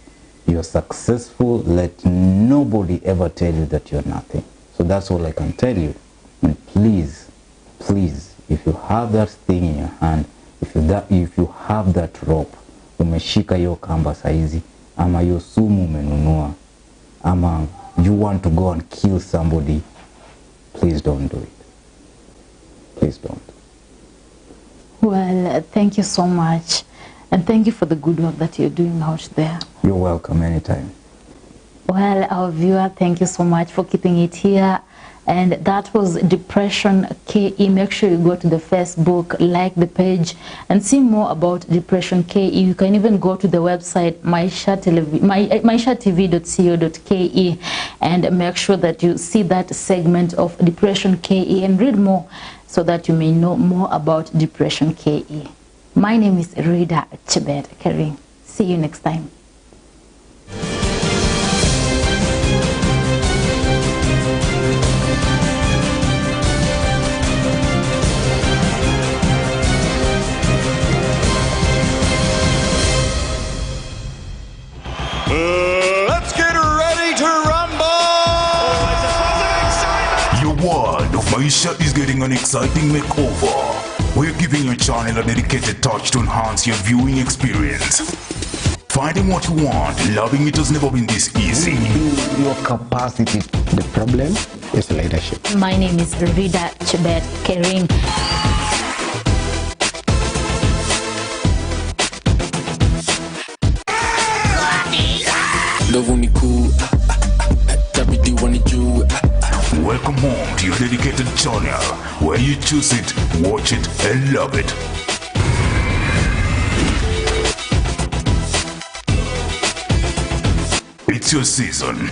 you're successful. Let nobody ever tell you that you're nothing. So that's all I can tell you. And please, please, if you have that thing in your hand, if you have that rope, umeshika hiyo kamba saizi, ama hiyo sumu umenunua, ama you want to go and kill somebody, please don't do it. Please don't. Well, thank you so much. And thank you for the good work that you're doing out there. You're welcome anytime. Well, our viewer, thank you so much for keeping it here. And that was Depression KE. Make sure you go to the Facebook, like the page, and see more about Depression KE. You can even go to the website maishatv.co.ke and make sure that you see that segment of Depression KE and read more so that you may know more about Depression KE. My name is Maisha Tv. See you next time. Let's get ready to rumble! Your world of Maisha is getting an exciting makeover. We're giving your channel a dedicated touch to enhance your viewing experience. Finding what you want, loving it has never been this easy. Your capacity. The problem is leadership. My name is Maisha Tv. Welcome home to your dedicated channel, where you choose it, watch it, and love it. It's your season.